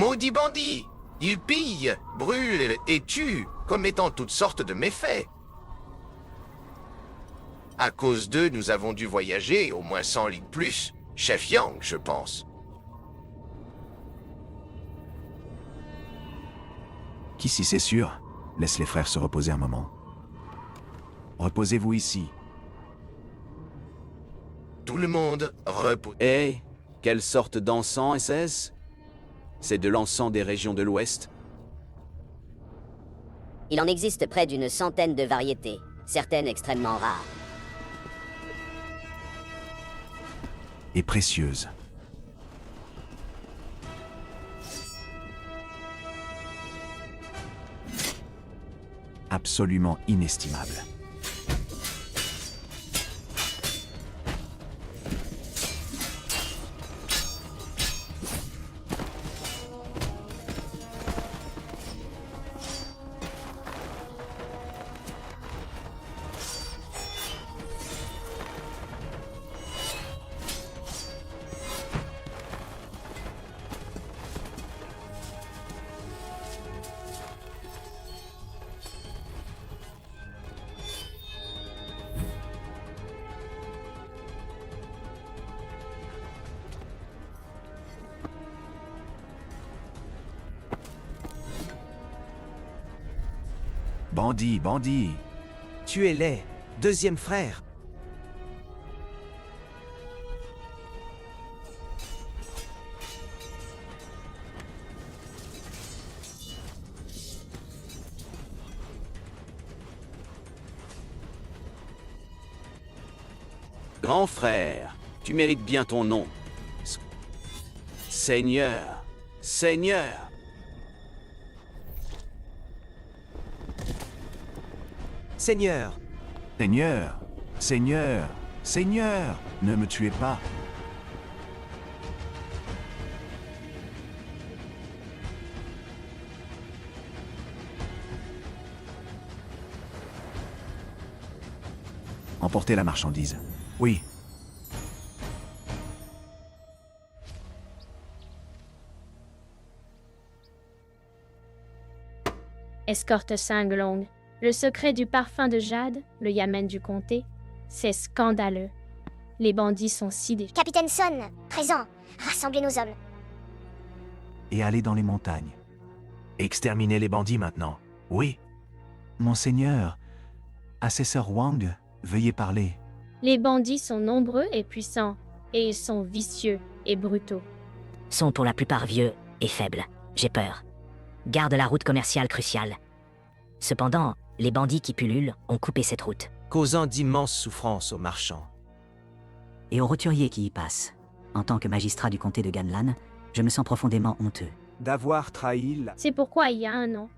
maudits bandits! Ils pillent, brûlent et tuent, commettant toutes sortes de méfaits. À cause d'eux, nous avons dû voyager au moins 100 lits de plus. Chef Yang, je pense. Qu'ici, c'est sûr. Laisse les frères se reposer un moment. Reposez-vous ici. Tout le monde repose. Et quelle sorte d'encens est-ce? C'est de l'encens des régions de l'Ouest? Il en existe près d'une centaine de variétés, certaines extrêmement rares. Et précieuse. Absolument inestimable. Bandit, bandit. Tuez-les, deuxième frère. Grand frère, tu mérites bien ton nom. Seigneur, Seigneur. Seigneur, Seigneur, Seigneur, Seigneur, ne me tuez pas. Emportez la marchandise. Oui. Escorte Cinglong. Le secret du parfum de jade, le yamen du comté, c'est scandaleux. Les bandits sont si déchus. Capitaine Son, présent. Rassemblez nos hommes. Et allez dans les montagnes. Exterminez les bandits maintenant. Oui. Monseigneur, assesseur Wang, veuillez parler. Les bandits sont nombreux et puissants, et ils sont vicieux et brutaux. Sont pour la plupart vieux et faibles. J'ai peur. Garde la route commerciale cruciale. Cependant, les bandits qui pullulent ont coupé cette route. causant d'immenses souffrances aux marchands. Et aux roturiers qui y passent. En tant que magistrat du comté de Ganlan, je me sens profondément honteux. D'avoir trahi la... C'est pourquoi, il y a 1 an,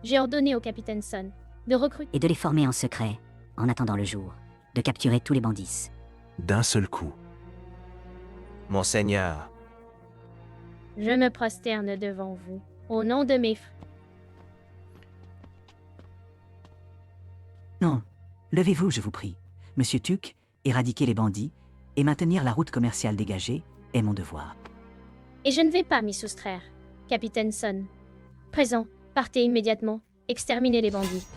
j'ai ordonné au capitaine Son de recruter... Et de les former en secret, en attendant le jour, de capturer tous les bandits. D'un seul coup. Monseigneur, Je me prosterne devant vous, au nom de mes frères. Non, levez-vous, je vous prie. Monsieur Tuc, éradiquer les bandits et maintenir la route commerciale dégagée est mon devoir. Et je ne vais pas m'y soustraire. Capitaine Son. Présent, partez immédiatement, exterminez les bandits.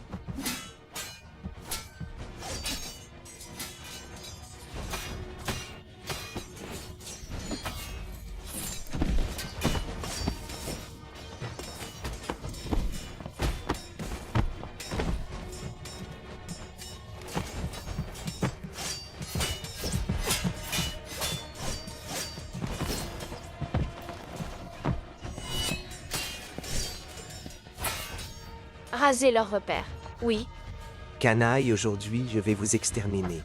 Raser leurs repères. Oui, canaille, aujourd'hui, je vais vous exterminer.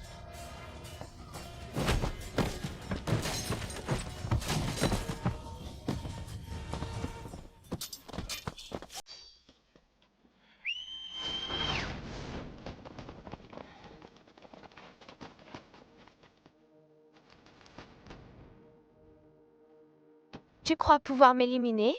tu crois pouvoir m'éliminer?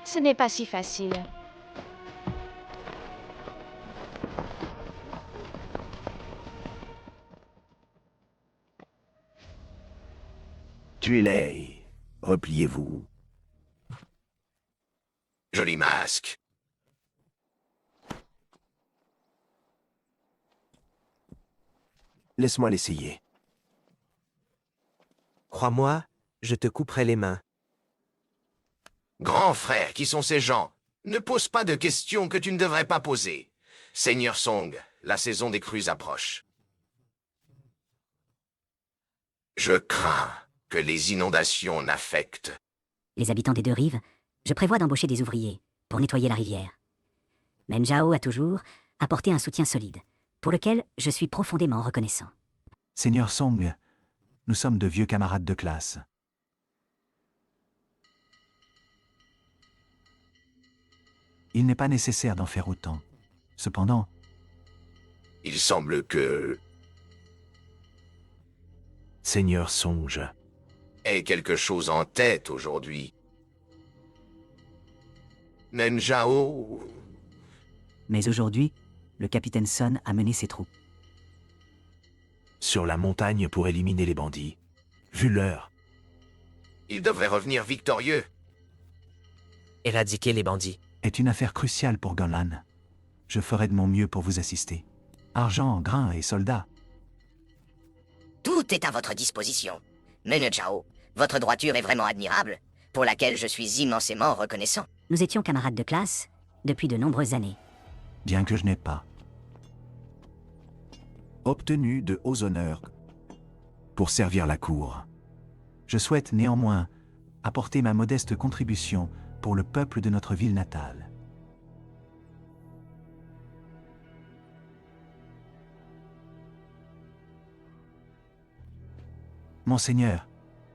Ce n'est pas si facile. Tuez-les. Repliez-vous. Joli masque. Laisse-moi l'essayer. Crois-moi, je te couperai les mains. Grand frère, qui sont ces gens? Ne pose pas de questions que tu ne devrais pas poser. Seigneur Song, la saison des crues approche. Je crains que les inondations n'affectent. Les habitants des deux rives, je prévois d'embaucher des ouvriers pour nettoyer la rivière. Menjao a toujours apporté un soutien solide, pour lequel je suis profondément reconnaissant. Seigneur Song, nous sommes de vieux camarades de classe. Il n'est pas nécessaire d'en faire autant. Cependant, Il semble que... Seigneur Songe, ait quelque chose en tête aujourd'hui. Nenjao... Mais aujourd'hui, le capitaine Sun a mené ses troupes. sur la montagne pour éliminer les bandits. Vu l'heure, Il devrait revenir victorieux. Éradiquer les bandits. est une affaire cruciale pour Gunlan. Je ferai de mon mieux pour vous assister. Argent, grains et soldats. Tout est à votre disposition. Menjao, votre droiture est vraiment admirable, pour laquelle je suis immensément reconnaissant. Nous étions camarades de classe depuis de nombreuses années. Bien que je n'ai pas obtenu de hauts honneurs pour servir la cour. Je souhaite néanmoins apporter ma modeste contribution pour le peuple de notre ville natale. Monseigneur,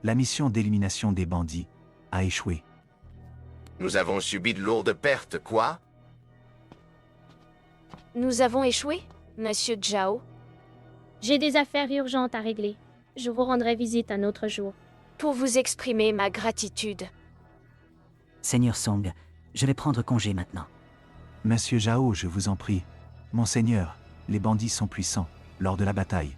la mission d'élimination des bandits a échoué. Nous avons subi de lourdes pertes, quoi? Nous avons échoué, Monsieur Zhao. J'ai des affaires urgentes à régler. Je vous rendrai visite un autre jour. Pour vous exprimer ma gratitude. Seigneur Song, je vais prendre congé maintenant. Monsieur Zhao, je vous en prie. Monseigneur, les bandits sont puissants lors de la bataille.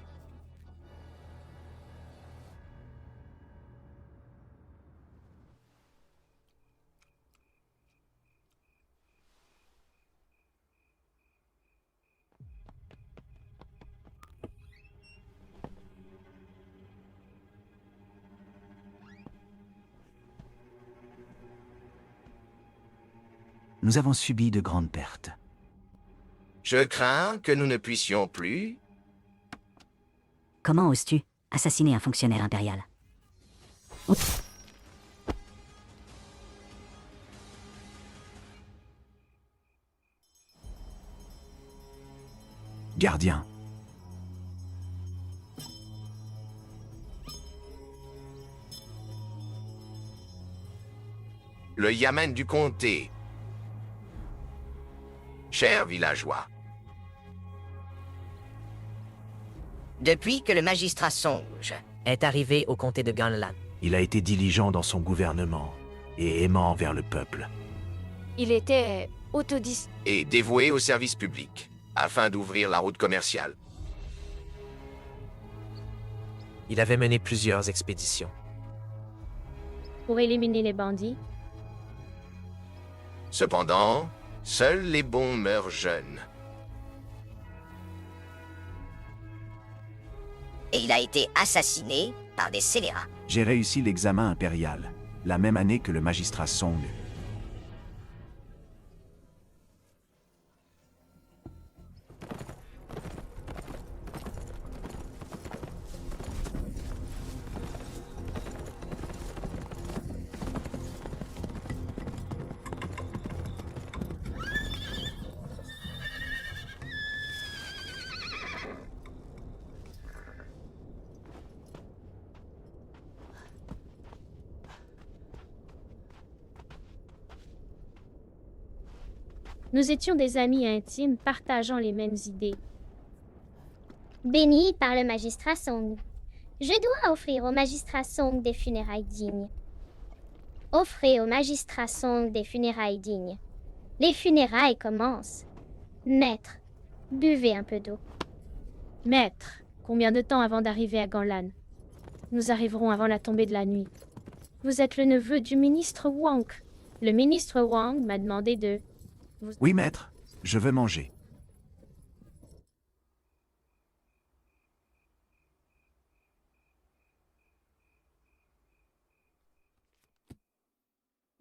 Nous avons subi de grandes pertes. Je crains que nous ne puissions plus... Comment oses-tu assassiner un fonctionnaire impérial? Gardien. Le yamen du comté. Chers villageois, Depuis que le magistrat Songe est arrivé au comté de Gunlan, Il a été diligent dans son gouvernement et aimant envers le peuple. Il était autodis... et dévoué au service public, afin d'ouvrir la route commerciale. Il avait mené plusieurs expéditions. Pour éliminer les bandits, Cependant, seuls les bons meurent jeunes. et il a été assassiné par des scélérats. J'ai réussi l'examen impérial, la même année que le magistrat Song. nous étions des amis intimes partageant les mêmes idées. Béni par le magistrat Song. Je dois offrir au magistrat Song des funérailles dignes. Offrez au magistrat Song des funérailles dignes. Les funérailles commencent. Maître, buvez un peu d'eau. Maître, combien de temps avant d'arriver à Ganlan? Nous arriverons avant la tombée de la nuit. Vous êtes le neveu du ministre Wang. Le ministre Wang m'a demandé de... Oui, maître, je veux manger.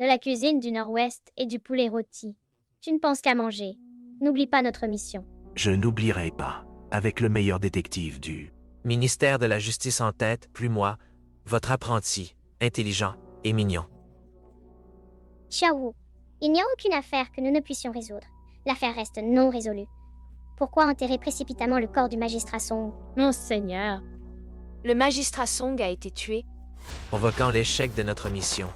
De la cuisine du Nord-Ouest et du poulet rôti. Tu ne penses qu'à manger. N'oublie pas notre mission. Je n'oublierai pas, avec le meilleur détective du... Ministère de la Justice en tête, plus moi, votre apprenti, intelligent et mignon. Xiao, il n'y a aucune affaire que nous ne puissions résoudre. L'affaire reste non résolue. Pourquoi enterrer précipitamment le corps du magistrat Song? Mon seigneur, Le magistrat Song a été tué. Provoquant l'échec de notre mission.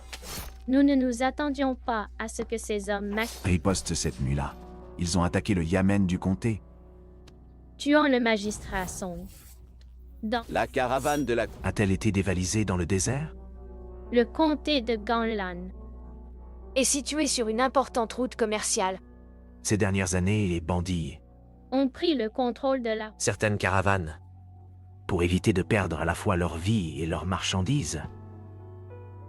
nous ne nous attendions pas à ce que ces hommes riposte cette nuit-là. Ils ont attaqué le yamen du comté. tuant le magistrat Song. Dans La caravane de la... A-t-elle été dévalisée dans le désert? le comté de Ganlan. Est situé sur une importante route commerciale. Ces dernières années, les bandits, Ont pris le contrôle de la... Certaines caravanes. pour éviter de perdre à la fois leur vie et leurs marchandises,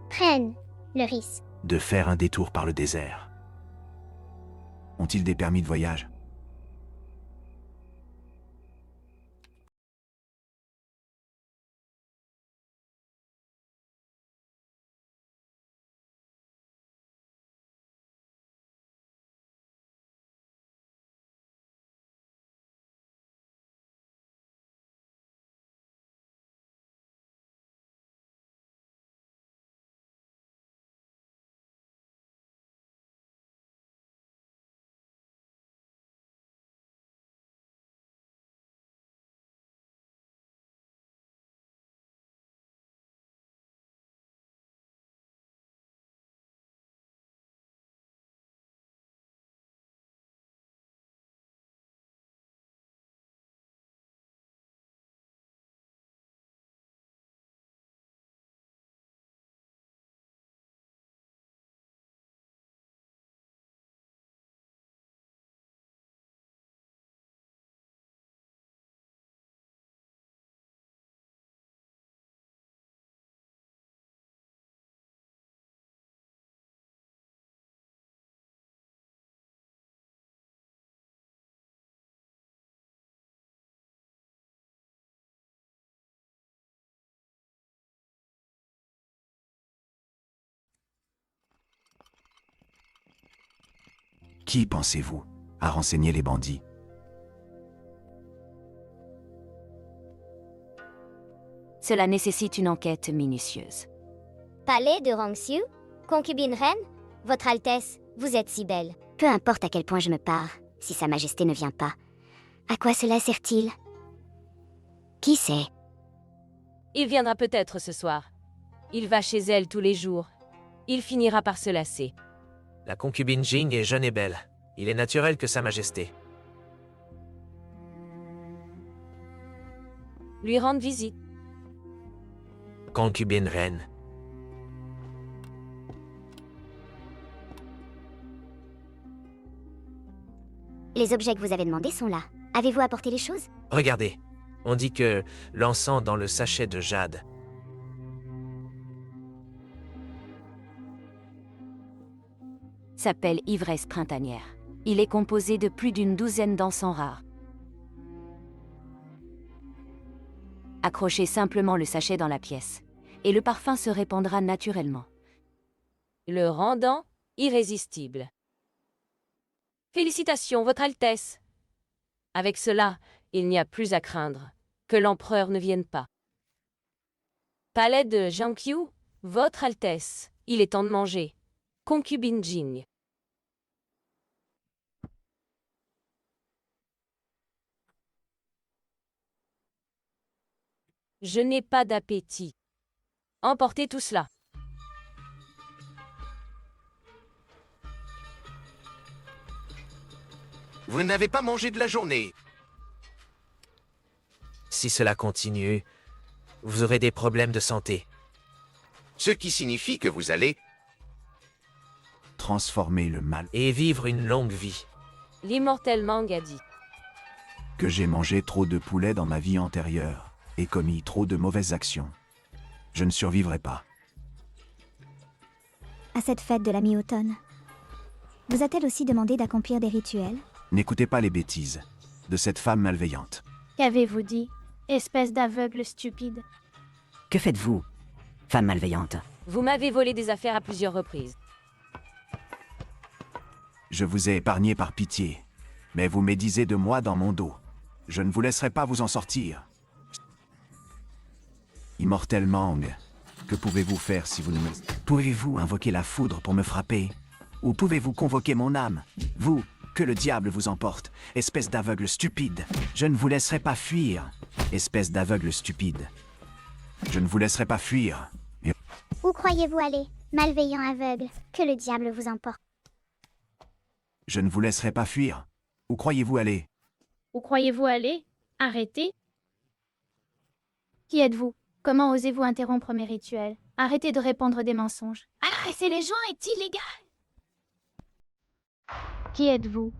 Prennent le risque. de faire un détour par le désert. Ont-ils des permis de voyage? Qui, pensez-vous, a renseigné les bandits? Cela nécessite une enquête minutieuse. Palais de Rangxiu? Concubine reine? Votre Altesse, vous êtes si belle. Peu importe à quel point je me pare, si Sa Majesté ne vient pas. À quoi cela sert-il? Qui sait? Il viendra peut-être ce soir. Il va chez elle tous les jours. Il finira par se lasser. La concubine Jing est jeune et belle. Il est naturel que Sa Majesté. Lui rendre visite. Concubine reine. Les objets que vous avez demandés sont là. Avez-vous apporté les choses? Regardez, on dit que l'encens dans le sachet de jade. S'appelle ivresse printanière. Il est composé de plus d'une douzaine d'encens rares. Accrochez simplement le sachet dans la pièce, et le parfum se répandra naturellement, le rendant irrésistible. Félicitations, Votre Altesse! Avec cela, il n'y a plus à craindre que l'empereur ne vienne pas. Palais de Jiangqiu, Votre Altesse, il est temps de manger. Concubine Jing. Je n'ai pas d'appétit. Emportez tout cela. Vous n'avez pas mangé de la journée. Si cela continue, vous aurez des problèmes de santé. Ce qui signifie que vous allez... transformer le mal, et vivre une longue vie. L'immortel Mang a dit. que j'ai mangé trop de poulet dans ma vie antérieure et commis trop de mauvaises actions. Je ne survivrai pas. À cette fête de la mi-automne, vous a-t-elle aussi demandé d'accomplir des rituels? N'écoutez pas les bêtises de cette femme malveillante. Qu'avez-vous dit, espèce d'aveugle stupide? Que faites-vous, femme malveillante? Vous m'avez volé des affaires à plusieurs reprises. Je vous ai épargné par pitié, mais vous médisez de moi dans mon dos. Je ne vous laisserai pas vous en sortir. Immortel Mang, que pouvez-vous faire si vous ne me... Pouvez-vous invoquer la foudre pour me frapper? Ou pouvez-vous convoquer mon âme? Vous, que le diable vous emporte, espèce d'aveugle stupide. Je ne vous laisserai pas fuir, espèce d'aveugle stupide. Je ne vous laisserai pas fuir. Où croyez-vous aller, malveillant aveugle? Que le diable vous emporte. Je ne vous laisserai pas fuir. Où croyez-vous aller? Où croyez-vous aller? Arrêtez. Qui êtes-vous? Comment osez-vous interrompre mes rituels? Arrêtez de répandre des mensonges. Agresser les gens est illégal. Qui êtes-vous?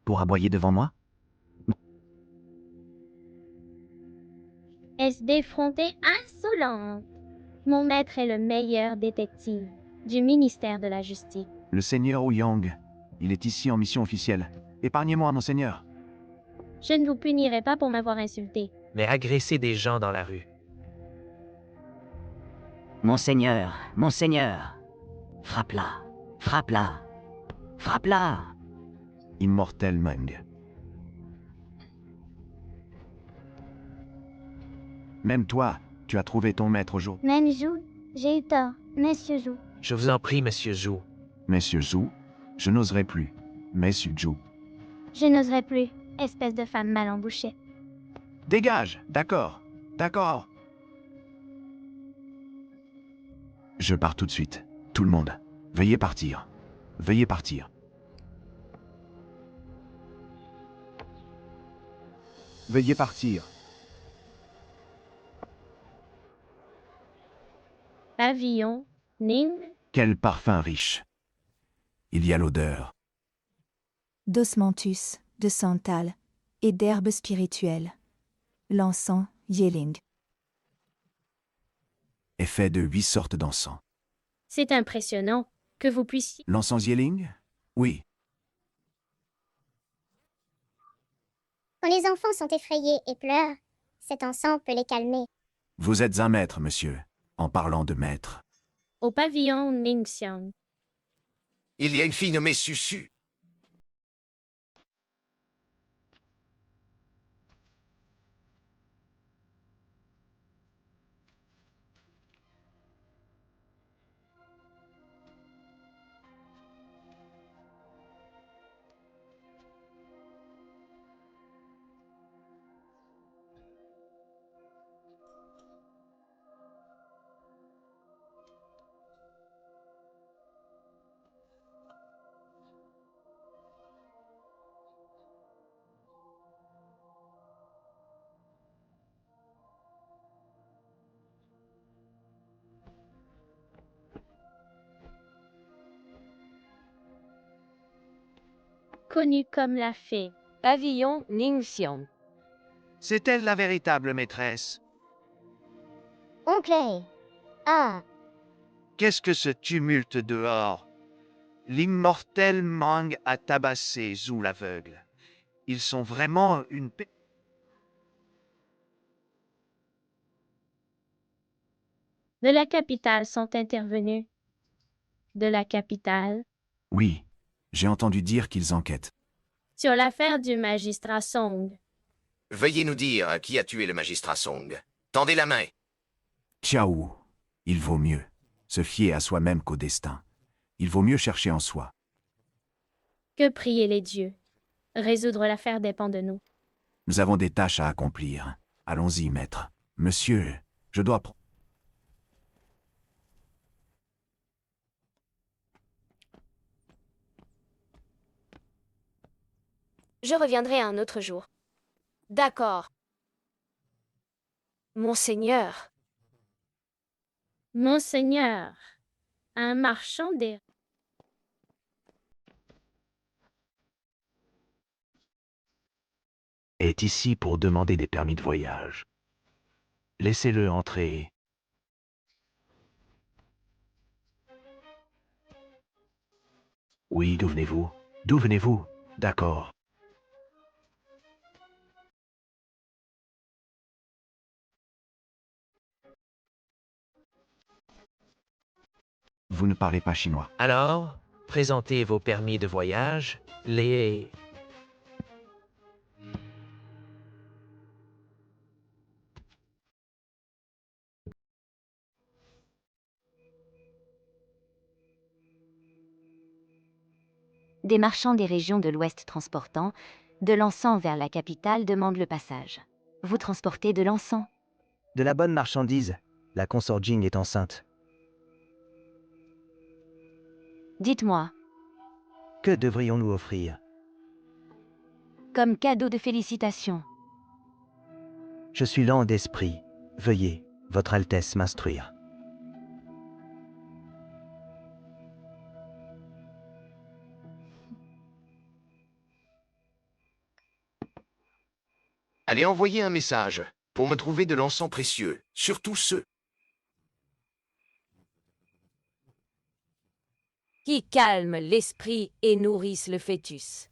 Pour aboyer devant moi? Est-ce d'effronter insolente? Mon maître est le meilleur détective du ministère de la Justice. Le seigneur Ouyang. Il est ici en mission officielle. Épargnez-moi, mon seigneur. Je ne vous punirai pas pour m'avoir insulté. Mais agresser des gens dans la rue. Monseigneur, monseigneur, frappe-la, frappe-la, frappe-la. Immortel Mang. Même toi, tu as trouvé ton maître au jour. Même Jou, j'ai eu tort, Monsieur Jou. Je vous en prie, Monsieur Zhou. Monsieur Zhou, je n'oserai plus. Monsieur Zhou. Je n'oserai plus, espèce de femme mal embouchée. Dégage, d'accord, d'accord. Je pars tout de suite. Tout le monde, veuillez partir. Veuillez partir. Veuillez partir. Pavillon, Ning, Quel parfum riche. Il y a l'odeur. D'osmanthus, de santal et d'herbes spirituelles. L'encens Yeling. Est fait de 8 sortes d'encens. c'est impressionnant que vous puissiez... L'encens Yeling? Oui. Quand les enfants sont effrayés et pleurent, cet encens peut les calmer. Vous êtes un maître, monsieur. En parlant de maître. Au pavillon Ningxiang. Il y a une fille nommée Susu. Connue comme la fée. Pavillon Ningxiang. C'est elle la véritable maîtresse. Oncle Harry. Ah, Qu'est-ce que ce tumulte dehors? L'immortel Mang a tabassé Zhou l'aveugle. Ils sont vraiment une... De la capitale sont intervenus. De la capitale. Oui. J'ai entendu dire qu'ils enquêtent. Sur l'affaire du magistrat Song. Veuillez nous dire qui a tué le magistrat Song. Tendez la main. Ciao. Il vaut mieux se fier à soi-même qu'au destin. Il vaut mieux chercher en soi. Que prier les dieux. Résoudre l'affaire dépend de nous. Nous avons des tâches à accomplir. Allons-y, maître. Monsieur, je dois... Je reviendrai un autre jour. D'accord. Monseigneur. Monseigneur, un marchand des... est ici pour demander des permis de voyage. Laissez-le entrer. Oui, d'où venez-vous? D'où venez-vous? D'accord. Vous ne parlez pas chinois. Alors, présentez vos permis de voyage, les... Des marchands des régions de l'Ouest transportant de l'encens vers la capitale demandent le passage. Vous transportez de l'encens? De la bonne marchandise. La consort Jing est enceinte. Dites-moi, Que devrions-nous offrir? comme cadeau de félicitations. Je suis lent d'esprit. Veuillez, Votre Altesse, m'instruire. Allez envoyer un message pour me trouver de l'encens précieux, surtout ceux Qui calment l'esprit et nourrissent le fœtus.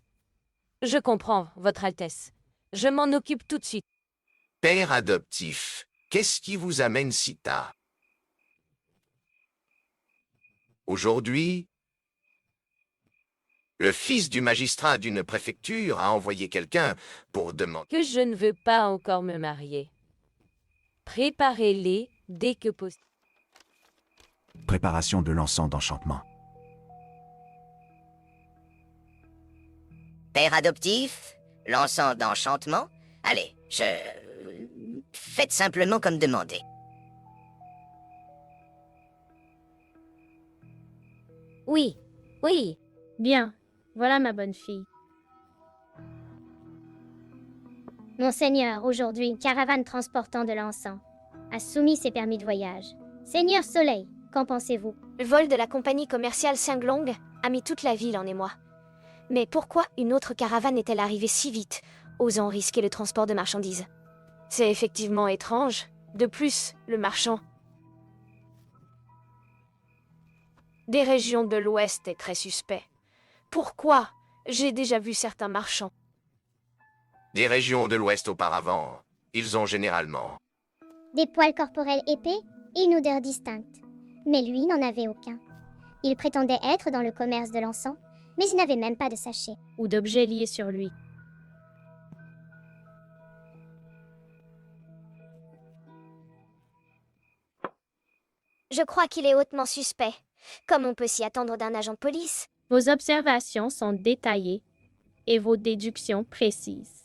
Je comprends, Votre Altesse. Je m'en occupe tout de suite. pères adoptifs. Qu'est-ce qui vous amène si tard? Aujourd'hui, le fils du magistrat d'une préfecture a envoyé quelqu'un pour demander... Que je ne veux pas encore me marier. Préparez-les dès que possible. Préparation de l'encens d'enchantement. Père adoptif, l'encens d'enchantement. Allez, faites simplement comme demandé. Oui, oui. Bien, voilà ma bonne fille. Monseigneur, aujourd'hui, une caravane transportant de l'encens a soumis ses permis de voyage. Seigneur Soleil, qu'en pensez-vous? Le vol de la compagnie commerciale Xianglong a mis toute la ville en émoi. Mais pourquoi une autre caravane est-elle arrivée si vite, osant risquer le transport de marchandises? C'est effectivement étrange. De plus, le marchand des régions de l'Ouest est très suspect. Pourquoi? J'ai déjà vu certains marchands. Des régions de l'Ouest auparavant, ils ont généralement... Des poils corporels épais et une odeur distincte. Mais lui n'en avait aucun. Il prétendait être dans le commerce de l'encens, mais il n'avait même pas de sachet. Ou d'objets liés sur lui. Je crois qu'il est hautement suspect, comme on peut s'y attendre d'un agent de police. Vos observations sont détaillées et vos déductions précises.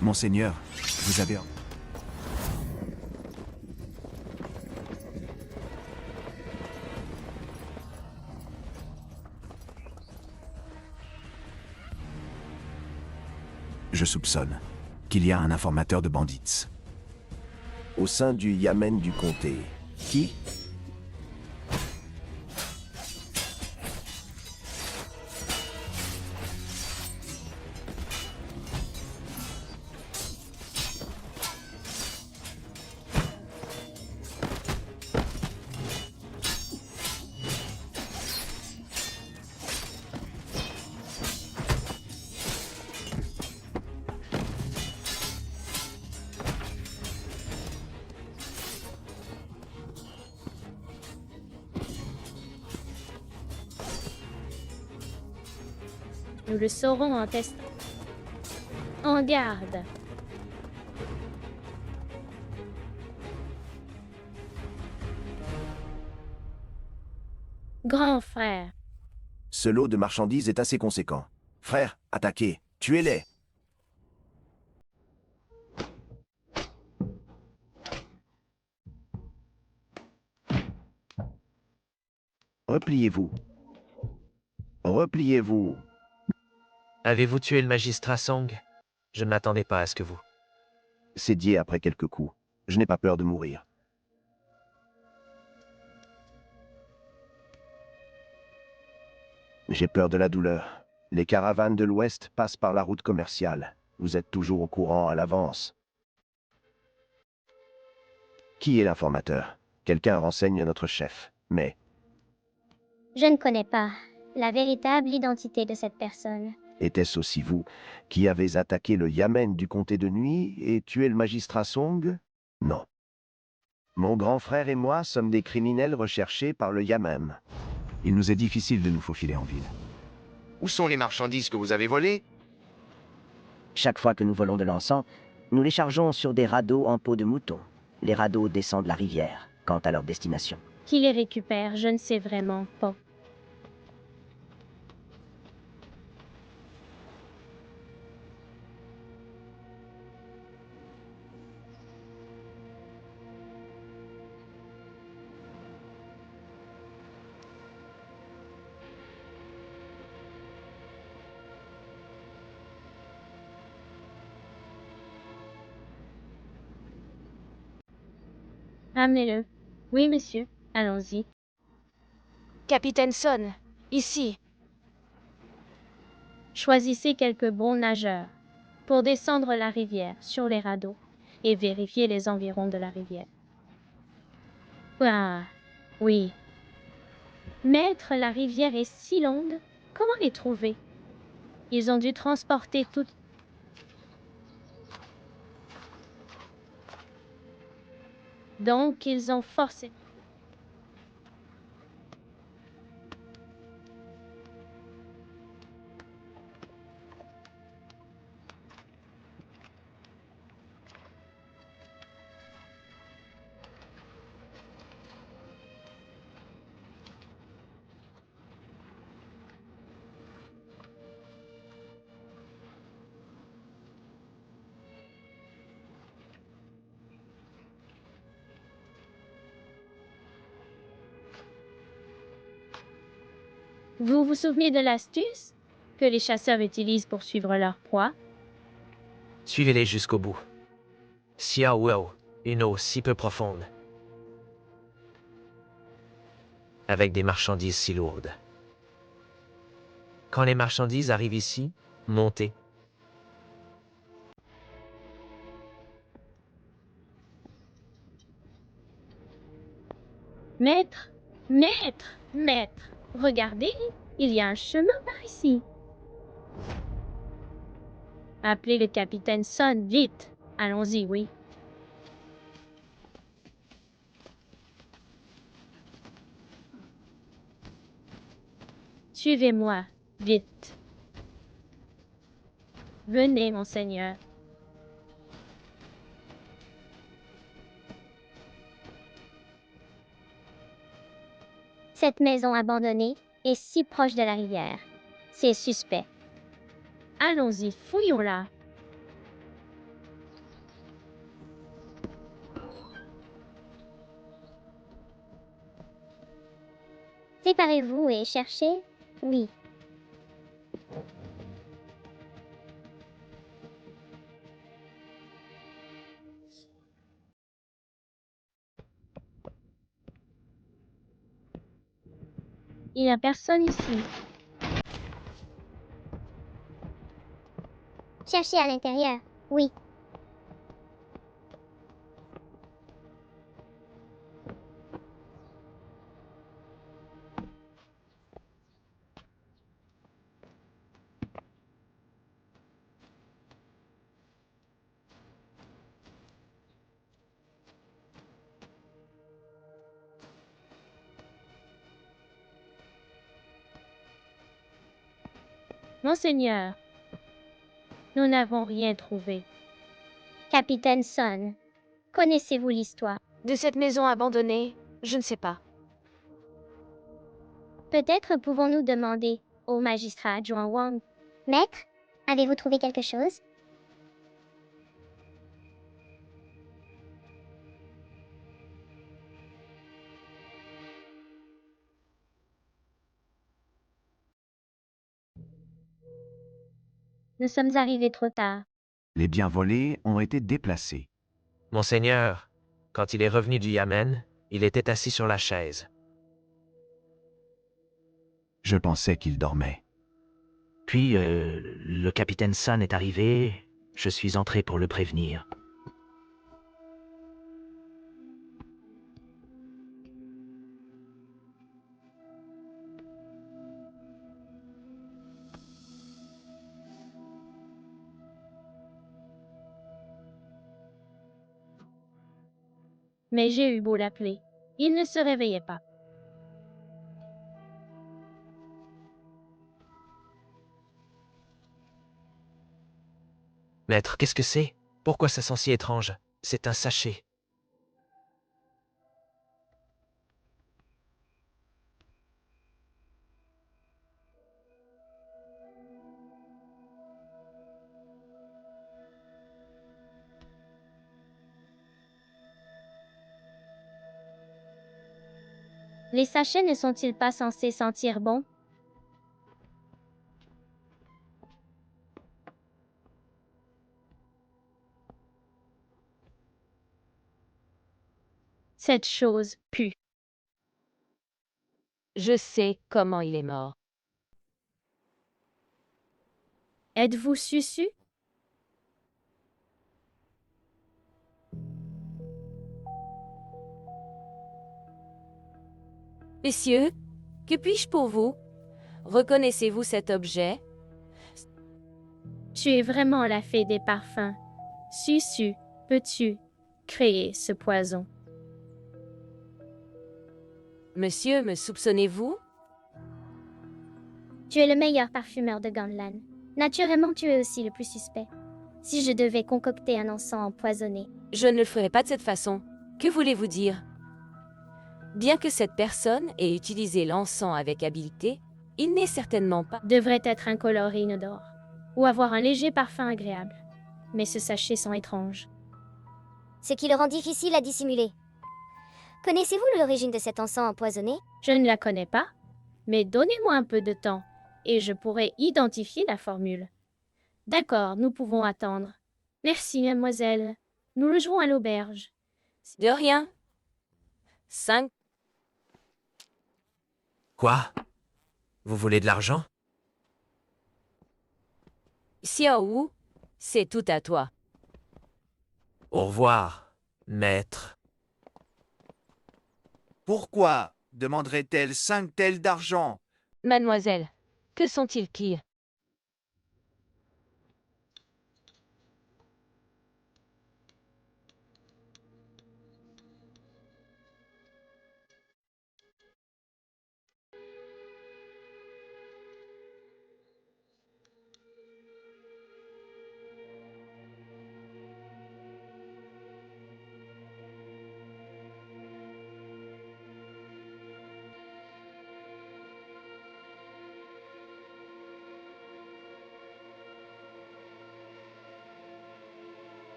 Monseigneur, vous avez... Je soupçonne qu'il y a un informateur de bandits. Au sein du yamen du comté. Qui? Nous le saurons en testant. En garde. Grand frère. Ce lot de marchandises est assez conséquent. Frère, attaquez, tuez-les. Repliez-vous. Repliez-vous. Avez-vous tué le magistrat Song? Je ne m'attendais pas à ce que vous... C'est dit après quelques coups. Je n'ai pas peur de mourir. J'ai peur de la douleur. Les caravanes de l'Ouest passent par la route commerciale. Vous êtes toujours au courant à l'avance. Qui est l'informateur? Quelqu'un renseigne notre chef, mais Je ne connais pas la véritable identité de cette personne. était-ce aussi vous qui avez attaqué le yamen du comté de nuit et tué le magistrat Song? Non. Mon grand frère et moi sommes des criminels recherchés par le yamen. Il nous est difficile de nous faufiler en ville. Où sont les marchandises que vous avez volées? Chaque fois que nous volons de l'encens, nous les chargeons sur des radeaux en peau de mouton. Les radeaux descendent la rivière, quant à leur destination. Qui les récupère, je ne sais vraiment pas. Ramenez-le. Oui, monsieur. Allons-y. Capitaine Son, ici. Choisissez quelques bons nageurs pour descendre la rivière sur les radeaux et vérifier les environs de la rivière. Ah, oui. Maître, la rivière est si longue. Comment les trouver? Ils ont dû transporter tout... Donc, ils ont forcé... Vous vous souvenez de l'astuce que les chasseurs utilisent pour suivre leur proie? Suivez-les jusqu'au bout. Sia Wuo, une eau si peu profonde. Avec des marchandises si lourdes. Quand les marchandises arrivent ici, montez. Maître, maître, maître, regardez, il y a un chemin par ici. Appelez le capitaine Son, vite. Allons-y, oui. Suivez-moi, vite. Venez, monseigneur. Cette maison abandonnée est si proche de la rivière. C'est suspect. Allons-y, fouillons-la. Séparez-vous et cherchez. Oui. Il n'y a personne ici. Cherchez à l'intérieur. Oui. Monseigneur, nous n'avons rien trouvé. Capitaine Son, connaissez-vous l'histoire? De cette maison abandonnée, je ne sais pas. Peut-être pouvons-nous demander au magistrat adjoint Wang. Maître, avez-vous trouvé quelque chose? Nous sommes arrivés trop tard. Les biens volés ont été déplacés. Monseigneur, quand il est revenu du Yamen, il était assis sur la chaise. Je pensais qu'il dormait. Puis, le capitaine Sun est arrivé, je suis entré pour le prévenir. Mais j'ai eu beau l'appeler. Il ne se réveillait pas. Maître, qu'est-ce que c'est? Pourquoi ça sent si étrange? C'est un sachet. Les sachets ne sont-ils pas censés sentir bon? Cette chose pue. Je sais comment il est mort. Êtes-vous Susu? Messieurs, que puis-je pour vous? Reconnaissez-vous cet objet? Tu es vraiment la fée des parfums. Susu, peux-tu créer ce poison? Monsieur, me soupçonnez-vous? Tu es le meilleur parfumeur de Ganlan. Naturellement, tu es aussi le plus suspect. Si je devais concocter un encens empoisonné, Je ne le ferai pas de cette façon. Que voulez-vous dire? Bien que cette personne ait utilisé l'encens avec habileté, il n'est certainement pas... Devrait être incolore et inodore, ou avoir un léger parfum agréable. Mais ce sachet sent étrange. ce qui le rend difficile à dissimuler. Connaissez-vous l'origine de cet encens empoisonné? Je ne la connais pas, mais donnez-moi un peu de temps, et je pourrai identifier la formule. D'accord, nous pouvons attendre. Merci, mademoiselle. Nous logerons à l'auberge. De rien. 5. Quoi? Vous voulez de l'argent? Xiaowu, c'est tout à toi. Au revoir, maître. Pourquoi demanderait-elle 5 tels d'argent? Mademoiselle, que sont-ils qui?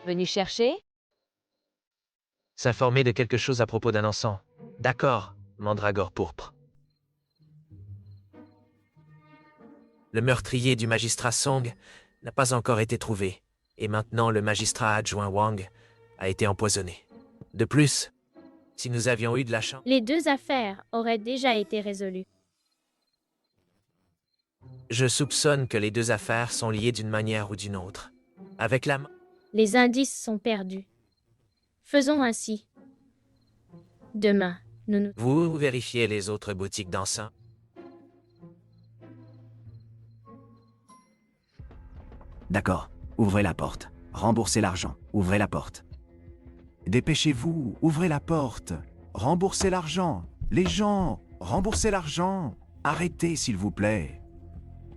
Venu chercher? S'informer de quelque chose à propos d'un encens. D'accord, mandragore pourpre. Le meurtrier du magistrat Song n'a pas encore été trouvé, et maintenant le magistrat adjoint Wang a été empoisonné. De plus, si nous avions eu de la chance... Les deux affaires auraient déjà été résolues. Je soupçonne que les deux affaires sont liées d'une manière ou d'une autre. Avec la main... Les indices sont perdus. Faisons ainsi. Demain, nous... Vous vérifiez les autres boutiques d'encens. D'accord, ouvrez la porte. Remboursez l'argent, ouvrez la porte. Dépêchez-vous, ouvrez la porte. Remboursez l'argent. Les gens, remboursez l'argent. Arrêtez, s'il vous plaît.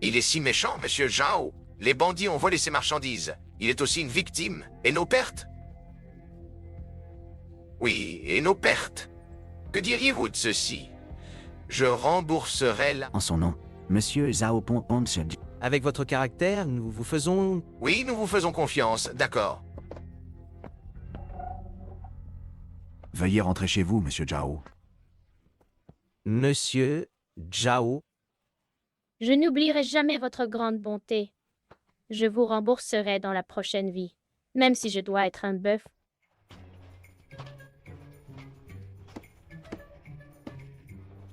Il est si méchant, monsieur Zhao. Les bandits ont volé ses marchandises. Il est aussi une victime. Et nos pertes? Oui, et nos pertes. Que diriez-vous de ceci? Je rembourserai la... En son nom, Monsieur Zhao Pong Onche. Avec votre caractère, nous vous faisons... Oui, nous vous faisons confiance, d'accord. Veuillez rentrer chez vous, Monsieur Zhao. Monsieur Zhao. Je n'oublierai jamais votre grande bonté. Je vous rembourserai dans la prochaine vie, même si je dois être un bœuf.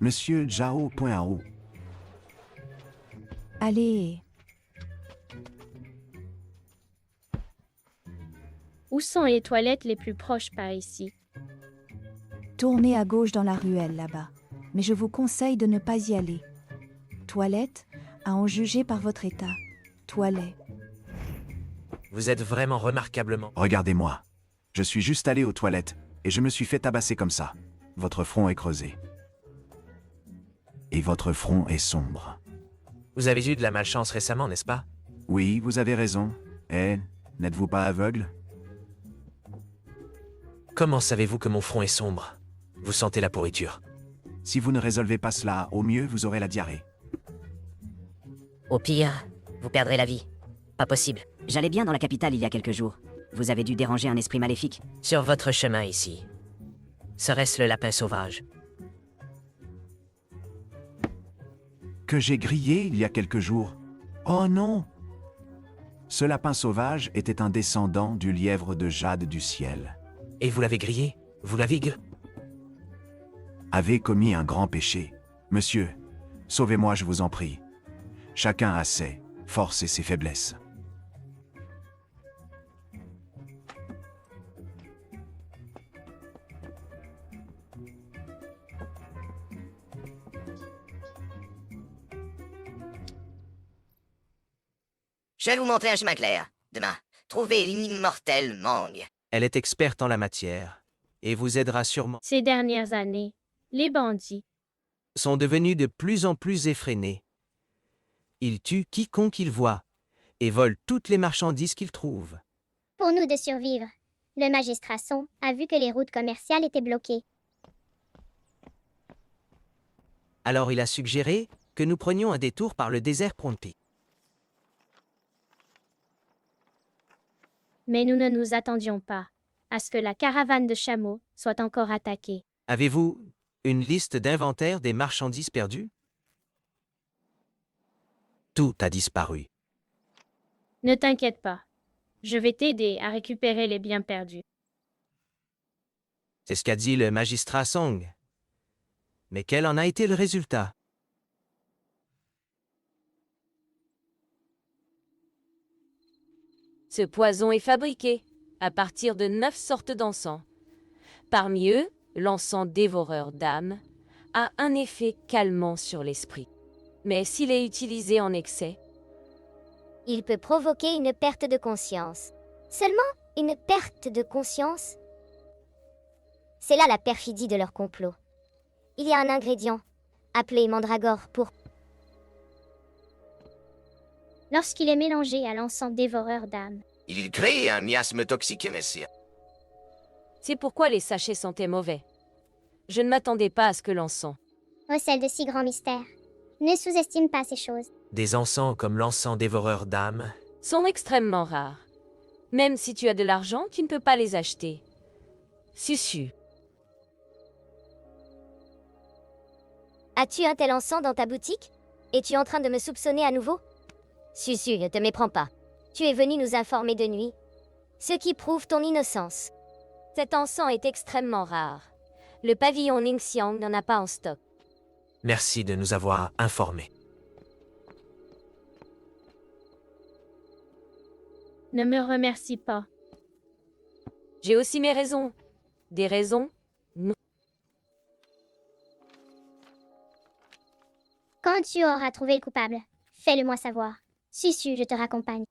Monsieur Zhao Poinhao. Allez, Où sont les toilettes les plus proches par ici? tournez à gauche dans la ruelle là-bas, mais je vous conseille de ne pas y aller. Toilette, à en juger par votre état. Toilette. Vous êtes vraiment remarquablement... Regardez-moi. Je suis juste allé aux toilettes et je me suis fait tabasser comme ça. Votre front est creusé. Et votre front est sombre. Vous avez eu de la malchance récemment, n'est-ce pas? Oui, vous avez raison. Eh, n'êtes-vous pas aveugle? Comment savez-vous que mon front est sombre? Vous sentez la pourriture. Si vous ne résolvez pas cela, au mieux, vous aurez la diarrhée. Au pire, vous perdrez la vie. Pas possible. J'allais bien dans la capitale il y a quelques jours. Vous avez dû déranger un esprit maléfique. Sur votre chemin ici. Serait-ce le lapin sauvage? Que j'ai grillé il y a quelques jours. Oh non! Ce lapin sauvage était un descendant du lièvre de jade du ciel. Et vous l'avez grillé? Vous l'avez Avez commis un grand péché. Monsieur, sauvez-moi, je vous en prie. Chacun a ses forces et ses faiblesses. Je vais vous montrer un chemin clair. Demain, trouvez l'immortel Mang. Elle est experte en la matière et vous aidera sûrement. Ces dernières années, les bandits Sont devenus de plus en plus effrénés. Ils tuent quiconque ils voient et volent toutes les marchandises qu'ils trouvent. Pour nous de survivre, le magistrat Song a vu que les routes commerciales étaient bloquées. Alors il a suggéré que nous prenions un détour par le désert Pronpi. Mais nous ne nous attendions pas à ce que la caravane de chameaux soit encore attaquée. Avez-vous une liste d'inventaire des marchandises perdues? Tout a disparu. Ne t'inquiète pas. Je vais t'aider à récupérer les biens perdus. C'est ce qu'a dit le magistrat Song. Mais quel en a été le résultat? Ce poison est fabriqué à partir de 9 sortes d'encens. Parmi eux, l'encens dévoreur d'âmes a un effet calmant sur l'esprit. Mais s'il est utilisé en excès, Il peut provoquer une perte de conscience. Seulement une perte de conscience? C'est là la perfidie de leur complot. Il y a un ingrédient, appelé mandragore, pour... Lorsqu'il est mélangé à l'encens dévoreur d'âmes, Il crée un miasme toxique, messieurs. c'est pourquoi les sachets sentaient mauvais. Je ne m'attendais pas à ce que l'encens. recèle de si grands mystères. Ne sous-estime pas ces choses. Des encens comme l'encens dévoreur d'âmes. Sont extrêmement rares. Même si tu as de l'argent, tu ne peux pas les acheter. Susu. As-tu un tel encens dans ta boutique? Es-tu en train de me soupçonner à nouveau? Susu, ne te méprends pas. Tu es venu nous informer de nuit, ce qui prouve ton innocence. Cet encens est extrêmement rare. Le pavillon Ningxiang n'en a pas en stock. Merci de nous avoir informés. Ne me remercie pas. J'ai aussi mes raisons. Des raisons? Non. Quand tu auras trouvé le coupable, fais-le moi savoir. Susu, je te raccompagne.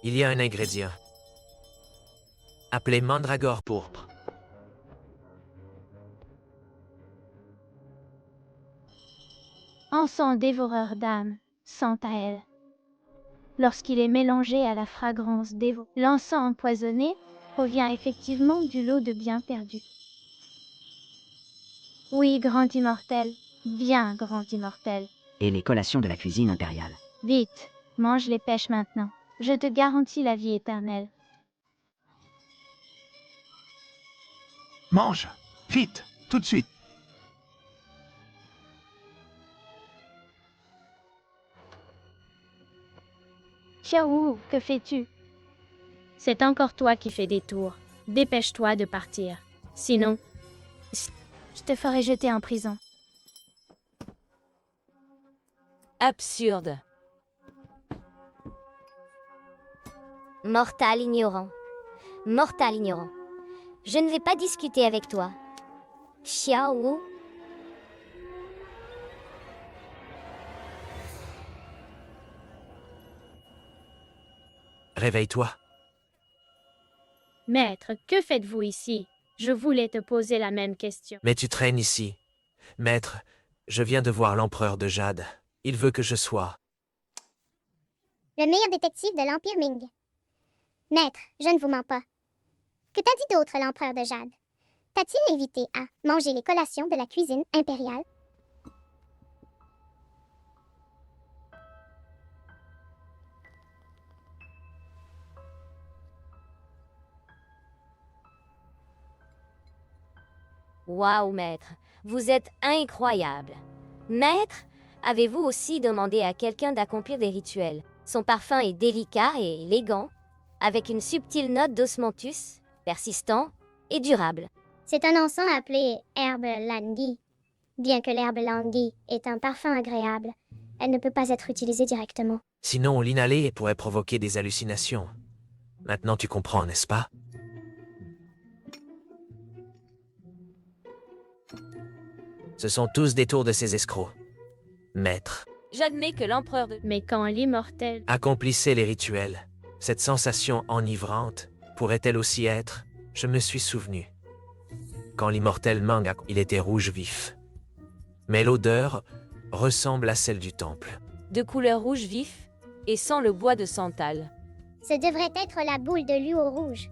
Il y a un ingrédient. Appelé mandragore pourpre. Encens dévoreur d'âme, sent à elle. Lorsqu'il est mélangé à la fragrance l'encens empoisonné provient effectivement du lot de biens perdus. Oui, grand immortel, bien grand immortel. Et les collations de la cuisine impériale. Vite, mange les pêches maintenant. Je te garantis la vie éternelle. Mange. Vite. Tout de suite. Xiaowu, que fais-tu? C'est encore toi qui fais des tours. Dépêche-toi de partir. Sinon, Je te ferai jeter en prison. Absurde. Mortal ignorant. Mortal ignorant. Je ne vais pas discuter avec toi. Xiaowu. Réveille-toi. maître, que faites-vous ici? Je voulais te poser la même question. Mais tu traînes ici. Maître, je viens de voir l'empereur de Jade. Il veut que je sois. Le meilleur détective de l'Empire Ming. Maître, je ne vous mens pas. Que t'a dit d'autre l'empereur de Jade? T'a-t-il invité à manger les collations de la cuisine impériale? Waouh, maître, vous êtes incroyable. Maître, avez-vous aussi demandé à quelqu'un d'accomplir des rituels? Son parfum est délicat et élégant, avec une subtile note d'osmanthus, persistant et durable. C'est un encens appelé herbe langui. Bien que l'herbe langui ait un parfum agréable, elle ne peut pas être utilisée directement. Sinon, l'inhaler pourrait provoquer des hallucinations. Maintenant tu comprends, n'est-ce pas? Ce sont tous des tours de ces escrocs. Maître, J'admets que l'empereur de... Mais quand l'immortel... accomplissez les rituels. Cette sensation enivrante pourrait-elle aussi être? Je me suis souvenu. Quand l'immortel Mang, il était rouge vif. Mais l'odeur ressemble à celle du temple. de couleur rouge vif et sent le bois de santal. Ce devrait être la boule de Luo rouge.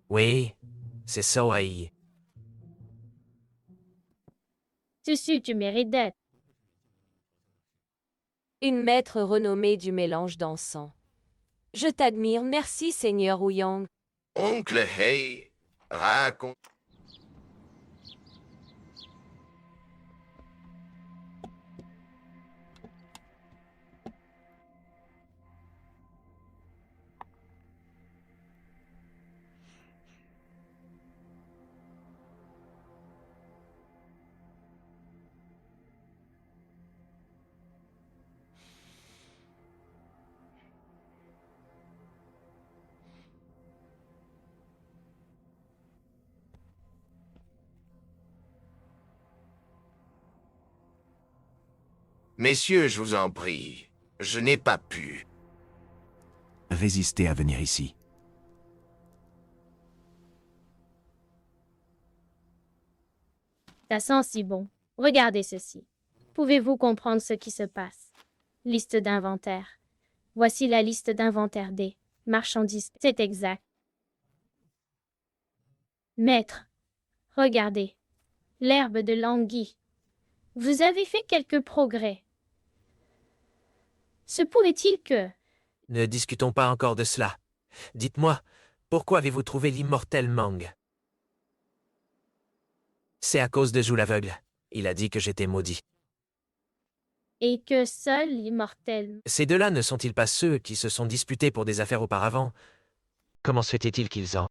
Oui, c'est Soaï. Tu mérites d'être. Une maître renommée du mélange d'encens. Je t'admire, merci Seigneur Ouyang. Oncle Hey, raconte. Messieurs, je vous en prie, je n'ai pas pu. Résistez à venir ici. Ça sent si bon. Regardez ceci. Pouvez-vous comprendre ce qui se passe? Liste d'inventaire. Voici la liste d'inventaire des marchandises. C'est exact. Maître, regardez. L'herbe de l'anguille. Vous avez fait quelques progrès. Se pourrait-il que... Ne discutons pas encore de cela. Dites-moi, pourquoi avez-vous trouvé l'immortel Mang? C'est à cause de Jou l'aveugle. Il a dit que j'étais maudit. Et que seul l'immortel... Ces deux-là ne sont-ils pas ceux qui se sont disputés pour des affaires auparavant? Comment se fait-il qu'ils en...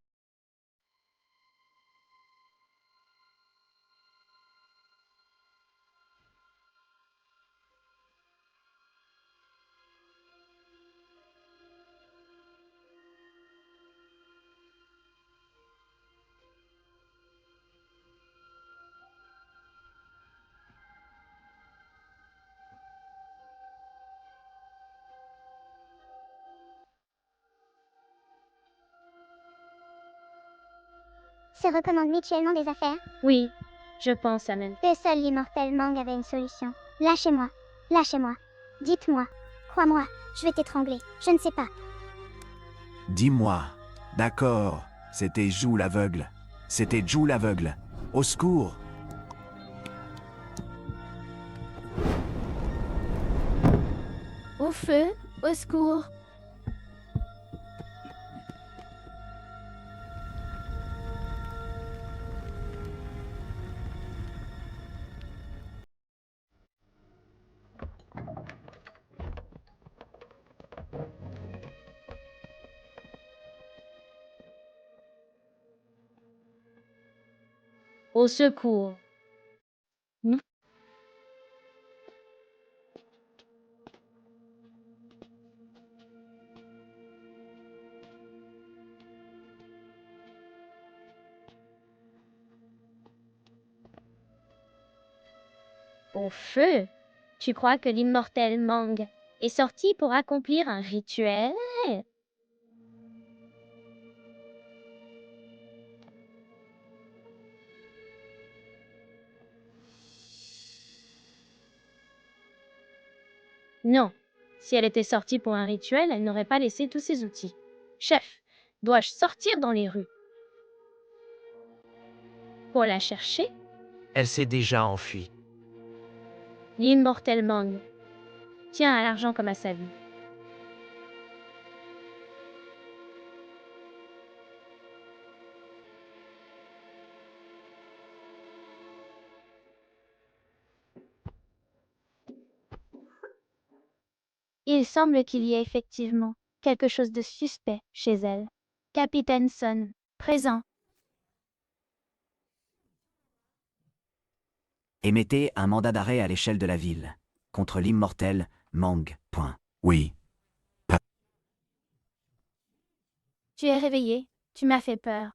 Se recommandent mutuellement des affaires. Oui, je pense à même. Que seul l'immortel Mang avait une solution. Lâchez-moi. Lâchez-moi. Dites-moi. Crois-moi, je vais t'étrangler. Je ne sais pas. Dis-moi. D'accord, c'était Jou l'aveugle. C'était Jou l'aveugle. Au secours. feu, au secours. Au secours. Au feu? Tu crois que l'immortel Mang est sorti pour accomplir un rituel? Non. Si elle était sortie pour un rituel, elle n'aurait pas laissé tous ses outils. Chef, dois-je sortir dans les rues pour la chercher? Elle s'est déjà enfuie. L'immortel Mang tient à l'argent comme à sa vie. Il semble qu'il y ait effectivement quelque chose de suspect chez elle. Capitaine Sun, présent. Émettez un mandat d'arrêt à l'échelle de la ville, contre l'immortel Mang. Point. Oui. Tu es réveillé. Tu m'as fait peur.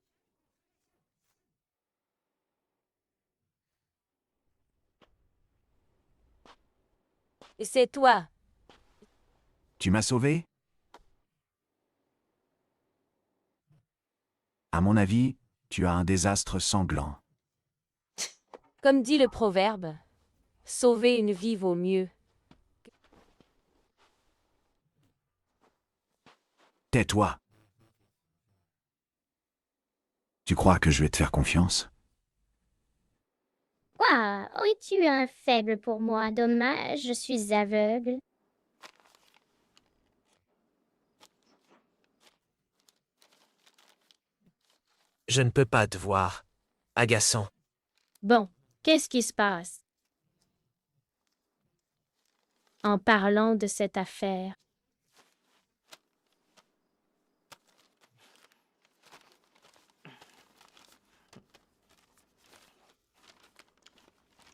Et c'est toi. Tu m'as sauvé? À mon avis, tu as un désastre sanglant. Comme dit le proverbe, sauver une vie vaut mieux. Tais-toi. Tu crois que je vais te faire confiance? Quoi? Aurais-tu un faible pour moi? Dommage, je suis aveugle. Je ne peux pas te voir. Agaçant. Bon, qu'est-ce qui se passe? En parlant de cette affaire.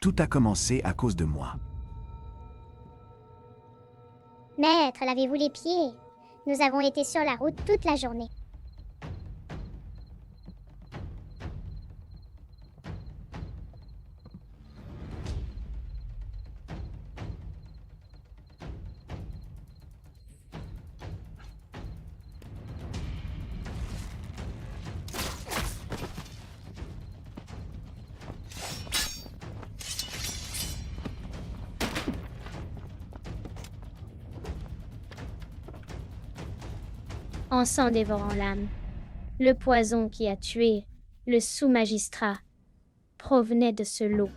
Tout a commencé à cause de moi. Maître, lavez-vous les pieds. Nous avons été sur la route toute la journée. En sang dévorant l'âme, le poison qui a tué le sous-magistrat provenait de ce lot.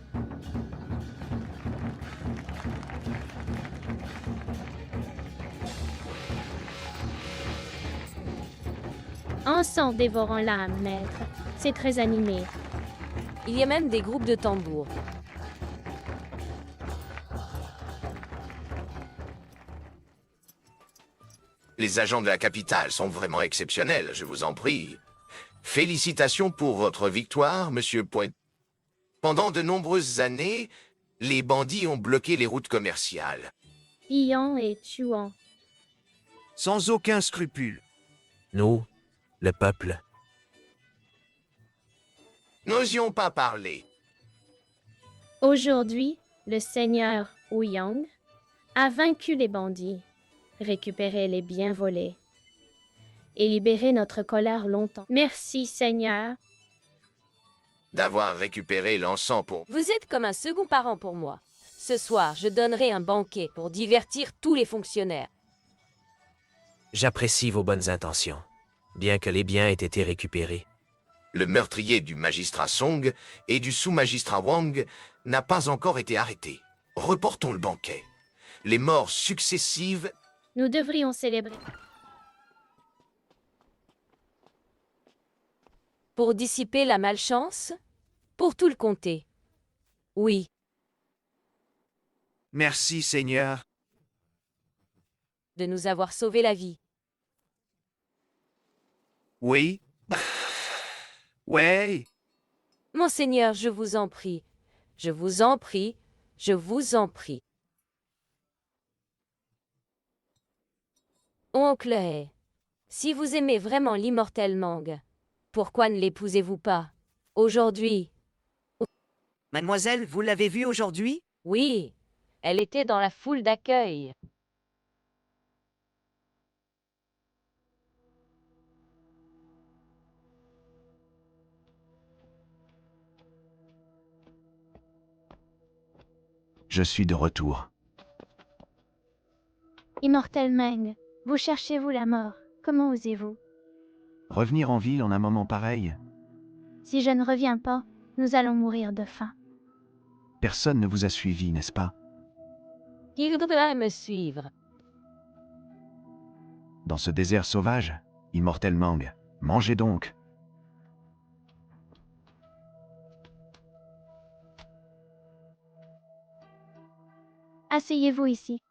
En sang dévorant l'âme, maître. C'est très animé. Il y a même des groupes de tambours. Les agents de la capitale sont vraiment exceptionnels, je vous en prie. Félicitations pour votre victoire, monsieur Point. Pendant de nombreuses années, les bandits ont bloqué les routes commerciales. Pillant et tuant. Sans aucun scrupule. Nous, le peuple. N'osions pas parler. Aujourd'hui, le seigneur Ouyang a vaincu les bandits, récupéré les biens volés et libéré notre colère longtemps. Merci, Seigneur. D'avoir récupéré l'encens pour... Vous êtes comme un second parent pour moi. Ce soir, je donnerai un banquet pour divertir tous les fonctionnaires. J'apprécie vos bonnes intentions, bien que les biens aient été récupérés. Le meurtrier du magistrat Song et du sous-magistrat Wang n'a pas encore été arrêté. Reportons le banquet. Les morts successives... Nous devrions célébrer. Pour dissiper la malchance? Pour tout le comté. Oui. Merci, Seigneur. De nous avoir sauvé la vie. Oui. Ouais. Monseigneur, je vous en prie. Je vous en prie. Je vous en prie. Oncle Hay, si vous aimez vraiment l'immortel Mang, pourquoi ne l'épousez-vous pas aujourd'hui? Mademoiselle, vous l'avez vue aujourd'hui? Oui, elle était dans la foule d'accueil. Je suis de retour. Immortel Meng, vous cherchez-vous la mort? Comment osez-vous? Revenir en ville en un moment pareil? Si je ne reviens pas, nous allons mourir de faim. Personne ne vous a suivi, n'est-ce pas? Il devrait me suivre. Dans ce désert sauvage, immortel Mang, mangez donc. Asseyez-vous ici.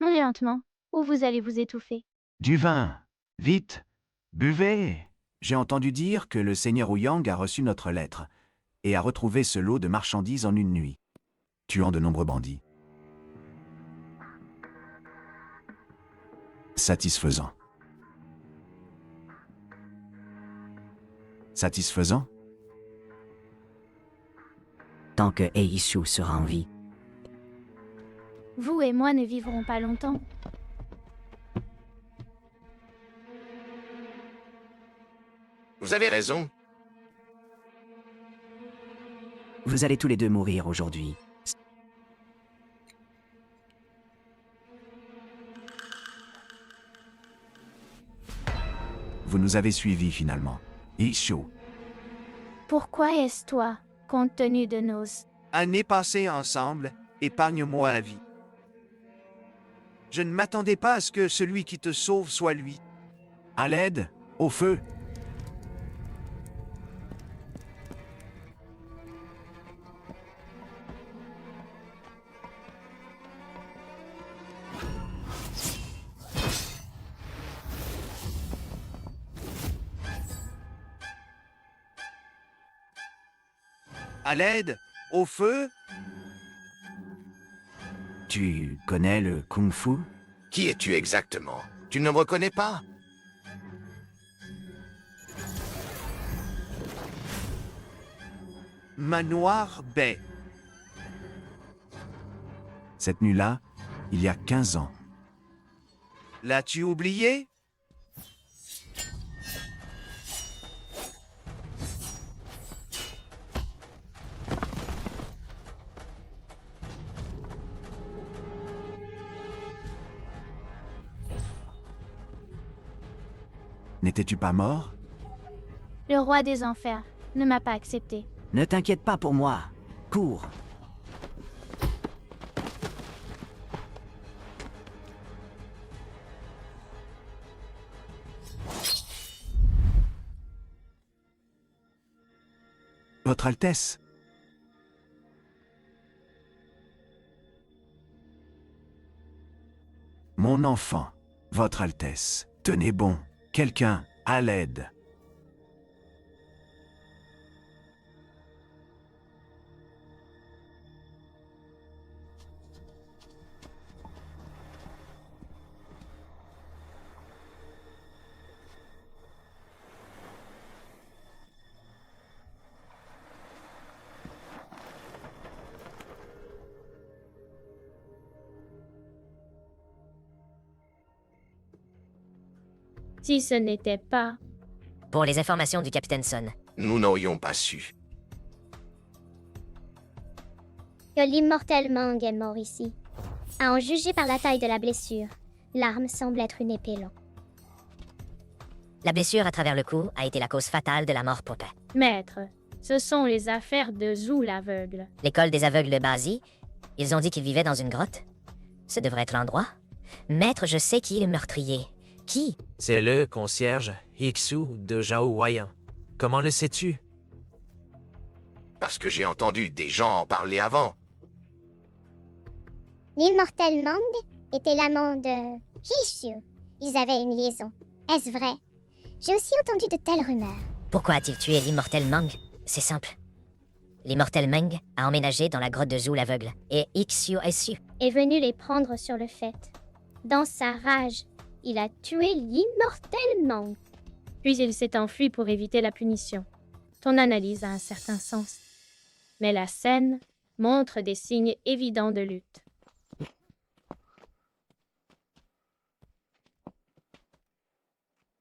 Mangez lentement, ou vous allez vous étouffer. Du vin! Vite! Buvez! J'ai entendu dire que le seigneur Ouyang a reçu notre lettre et a retrouvé ce lot de marchandises en une nuit, tuant de nombreux bandits. Satisfaisant. Satisfaisant? Tant que Eishu sera en vie. Vous et moi ne vivrons pas longtemps. Vous avez raison. Vous allez tous les deux mourir aujourd'hui. Vous nous avez suivis finalement. Ishu. Pourquoi est-ce toi, compte tenu de nos... Années passées ensemble, épargne-moi la vie. Je ne m'attendais pas à ce que celui qui te sauve soit lui. À l'aide, au feu. À l'aide, au feu. Tu connais le kung-fu? Qui es-tu exactement? Tu ne me reconnais pas? Manoir Bay. Cette nuit-là, il y a 15 ans. L'as-tu oublié? N'étais-tu pas mort? Le roi des enfers ne m'a pas accepté. Ne t'inquiète pas pour moi. Cours. Votre Altesse. Mon enfant, Votre Altesse, tenez bon. Quelqu'un, à l'aide. Si ce n'était pas... Pour les informations du capitaine Son. Nous n'aurions pas su. Que l'immortel Mang est mort ici. À en juger par la taille de la blessure, l'arme semble être une épée longue. La blessure à travers le cou a été la cause fatale de la mort Popet. Maître, ce sont les affaires de Zhou l'aveugle. L'école des aveugles de Bazi Ils ont dit qu'ils vivaient dans une grotte? Ce devrait être l'endroit. Maître, je sais qui est le meurtrier. Qui? C'est le concierge Iksu de Zhao Huayan. Comment le sais-tu? Parce que j'ai entendu des gens en parler avant. L'immortel Mang était l'amant de Jishu. Ils avaient une liaison. Est-ce vrai? J'ai aussi entendu de telles rumeurs. Pourquoi a-t-il tué l'immortel Mang? C'est simple. L'immortel Meng a emménagé dans la grotte de Zhou l'aveugle, et Xiu est venu les prendre sur le fait. Dans sa rage, il a tué l'immortel Mang. Puis il s'est enfui pour éviter la punition. Ton analyse a un certain sens. Mais la scène montre des signes évidents de lutte.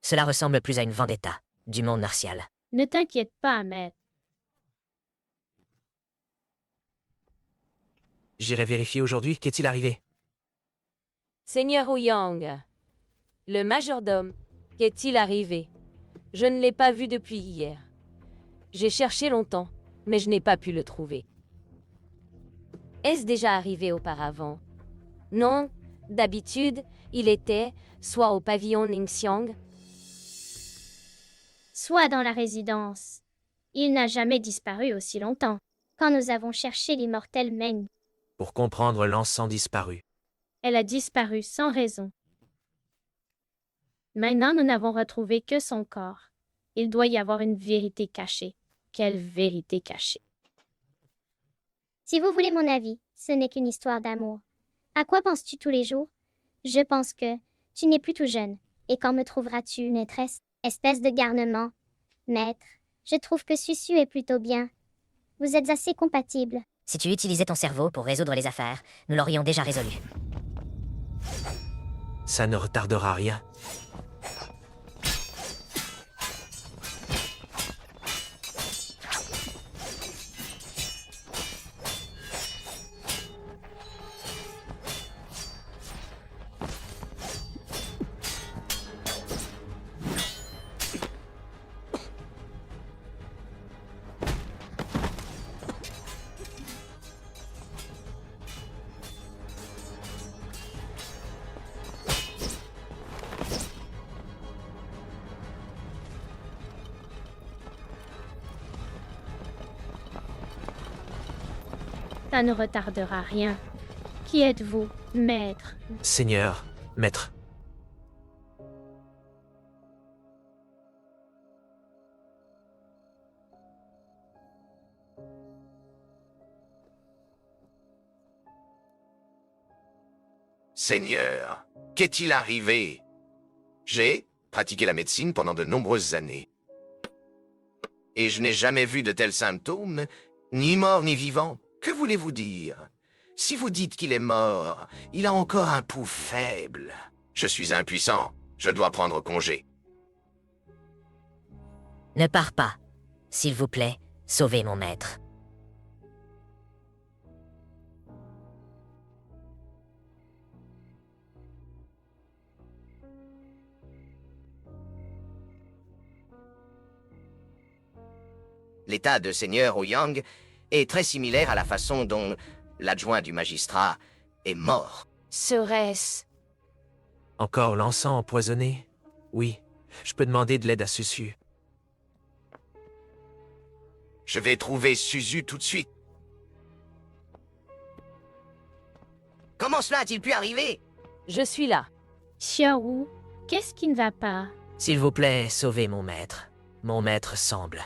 Cela ressemble plus à une vendetta du monde martial. Ne t'inquiète pas, maître. J'irai vérifier aujourd'hui. Qu'est-il arrivé? Seigneur Ouyang, le majordome, qu'est-il arrivé? Je ne l'ai pas vu depuis hier. J'ai cherché longtemps, mais je n'ai pas pu le trouver. Est-ce déjà arrivé auparavant? Non, d'habitude, il était soit au pavillon Ningxiang, soit dans la résidence. Il n'a jamais disparu aussi longtemps. Quand nous avons cherché l'immortel Meng, Pour comprendre l'encens disparu. elle a disparu sans raison. Maintenant, nous n'avons retrouvé que son corps. Il doit y avoir une vérité cachée. Quelle vérité cachée? Si vous voulez mon avis, ce n'est qu'une histoire d'amour. À quoi penses-tu tous les jours? Je pense que tu n'es plus tout jeune. Et quand me trouveras-tu, maîtresse? Espèce de garnement. Maître, je trouve que Susu est plutôt bien. Vous êtes assez compatibles. Si tu utilisais ton cerveau pour résoudre les affaires, nous l'aurions déjà résolu. Ça ne retardera rien. Ça ne retardera rien. Qui êtes-vous, maître? Seigneur, maître. Seigneur, qu'est-il arrivé? J'ai pratiqué la médecine pendant de nombreuses années. Et je n'ai jamais vu de tels symptômes, ni mort ni vivant. Que voulez-vous dire? Si vous dites qu'il est mort, il a encore un pouls faible. Je suis impuissant. Je dois prendre congé. Ne pars pas. S'il vous plaît, sauvez mon maître. L'état de Seigneur Ouyang est très similaire à la façon dont l'adjoint du magistrat est mort. Serait-ce... Encore l'encens empoisonné? Oui, je peux demander de l'aide à Susu. Je vais trouver Suzu tout de suite. Comment cela a-t-il pu arriver? Je suis là. Xiaowu, qu'est-ce qui ne va pas? S'il vous plaît, sauvez mon maître. Mon maître semble.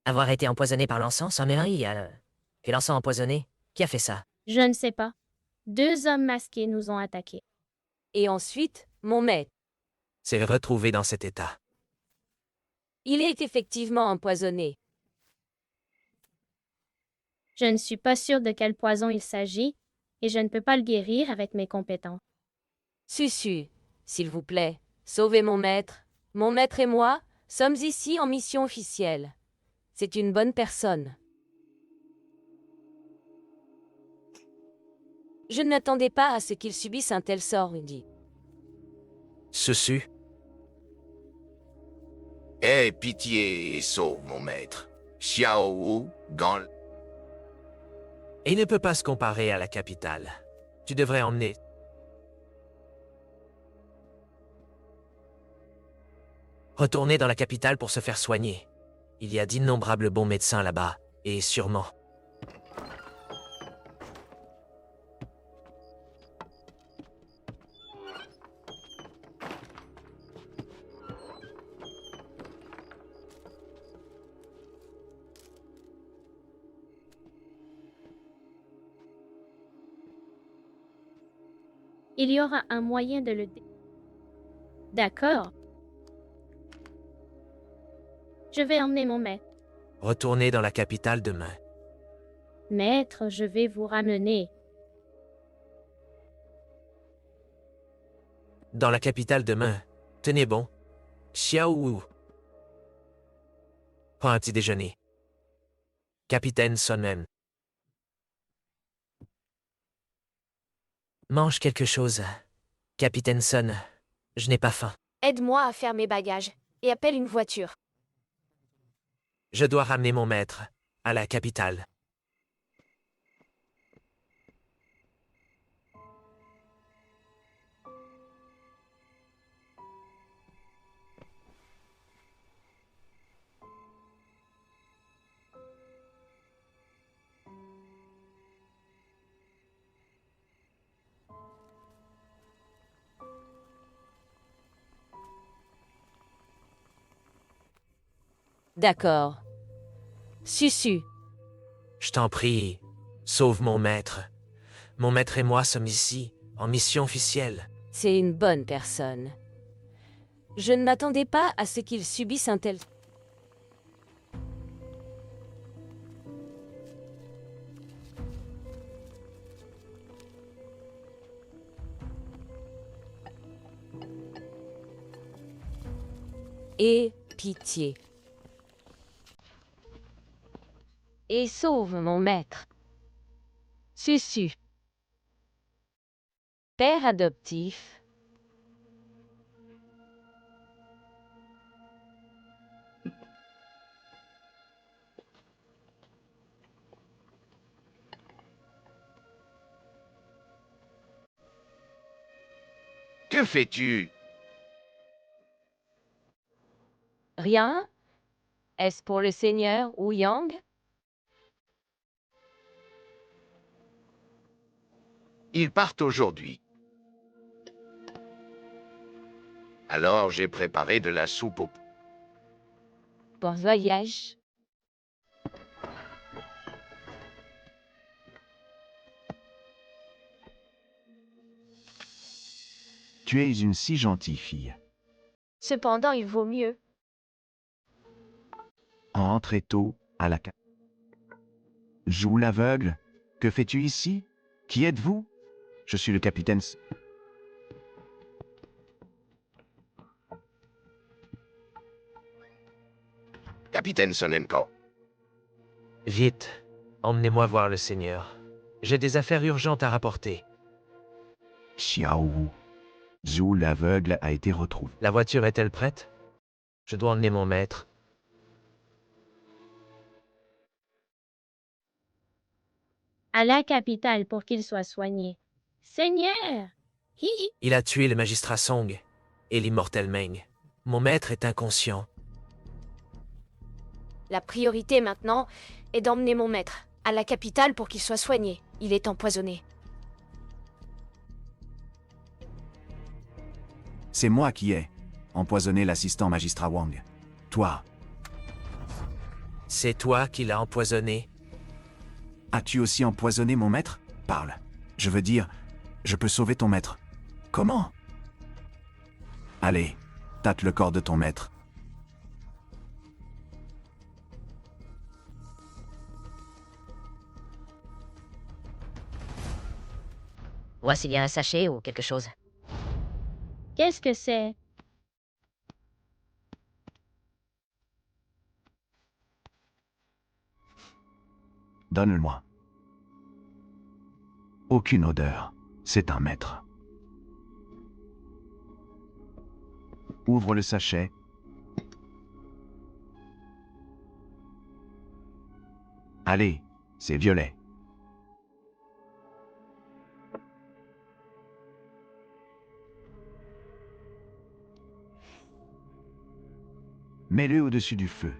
Avoir été empoisonné par l'encens, Samery, et l'encens empoisonné, qui a fait ça? Je ne sais pas. 2 hommes masqués nous ont attaqués. Et ensuite, mon maître. C'est retrouvé dans cet état. Il est effectivement empoisonné. Je ne suis pas sûre de quel poison il s'agit, et je ne peux pas le guérir avec mes compétences. Susu, s'il vous plaît, sauvez mon maître. Mon maître et moi sommes ici en mission officielle. C'est une bonne personne. Je ne m'attendais pas à ce qu'il subisse un tel sort, Windy. Susu, Aie pitié et sauve mon maître. Xiao Wu, Gan... il ne peut pas se comparer à la capitale. Tu devrais emmener... Retourner dans la capitale pour se faire soigner. Il y a d'innombrables bons médecins là-bas, et sûrement... Il y aura un moyen de le... D'accord. Je vais emmener mon maître. Retourner dans la capitale demain. Maître, je vais vous ramener. Dans la capitale demain. Tenez bon. Xiao Wu. Prends un petit déjeuner. Capitaine Sun même. Mange quelque chose. Capitaine Sun, je n'ai pas faim. Aide-moi à faire mes bagages et appelle une voiture. Je dois ramener mon maître à la capitale. D'accord. Susu, Je t'en prie, sauve mon maître. Mon maître et moi sommes ici, en mission officielle. c'est une bonne personne. Je ne m'attendais pas à ce qu'il subisse un tel... Et pitié. Et sauve mon maître. Susu. Père adoptif. Que fais-tu? Rien? Est-ce pour le seigneur Wu Yang? Ils partent aujourd'hui. Alors j'ai préparé de la soupe au... Bon voyage. Tu es une si gentille fille. Cependant, il vaut mieux. Entre tôt à la Joue l'aveugle. Que fais-tu ici? Qui êtes-vous? Je suis le capitaine... Capitaine Sonenko. Vite, emmenez-moi voir le seigneur. J'ai des affaires urgentes à rapporter. Xiao Wu. Zhou l'aveugle a été retrouvé. La voiture est-elle prête? Je dois emmener mon maître. À la capitale pour qu'il soit soigné. Seigneur! Hi hi. Il a tué le magistrat Song et l'immortel Meng. Mon maître est inconscient. La priorité maintenant est d'emmener mon maître à la capitale pour qu'il soit soigné. Il est empoisonné. C'est moi qui ai empoisonné l'assistant magistrat Wang. Toi, C'est toi qui l'as empoisonné. as-tu aussi empoisonné mon maître? Parle. Je veux dire, je peux sauver ton maître. Comment? Allez, tâte le corps de ton maître. Vois s'il y a un sachet ou quelque chose. Qu'est-ce que c'est? Donne-le-moi. Aucune odeur. C'est un maître. Ouvre le sachet. Allez, c'est violet. Mets-le au-dessus du feu.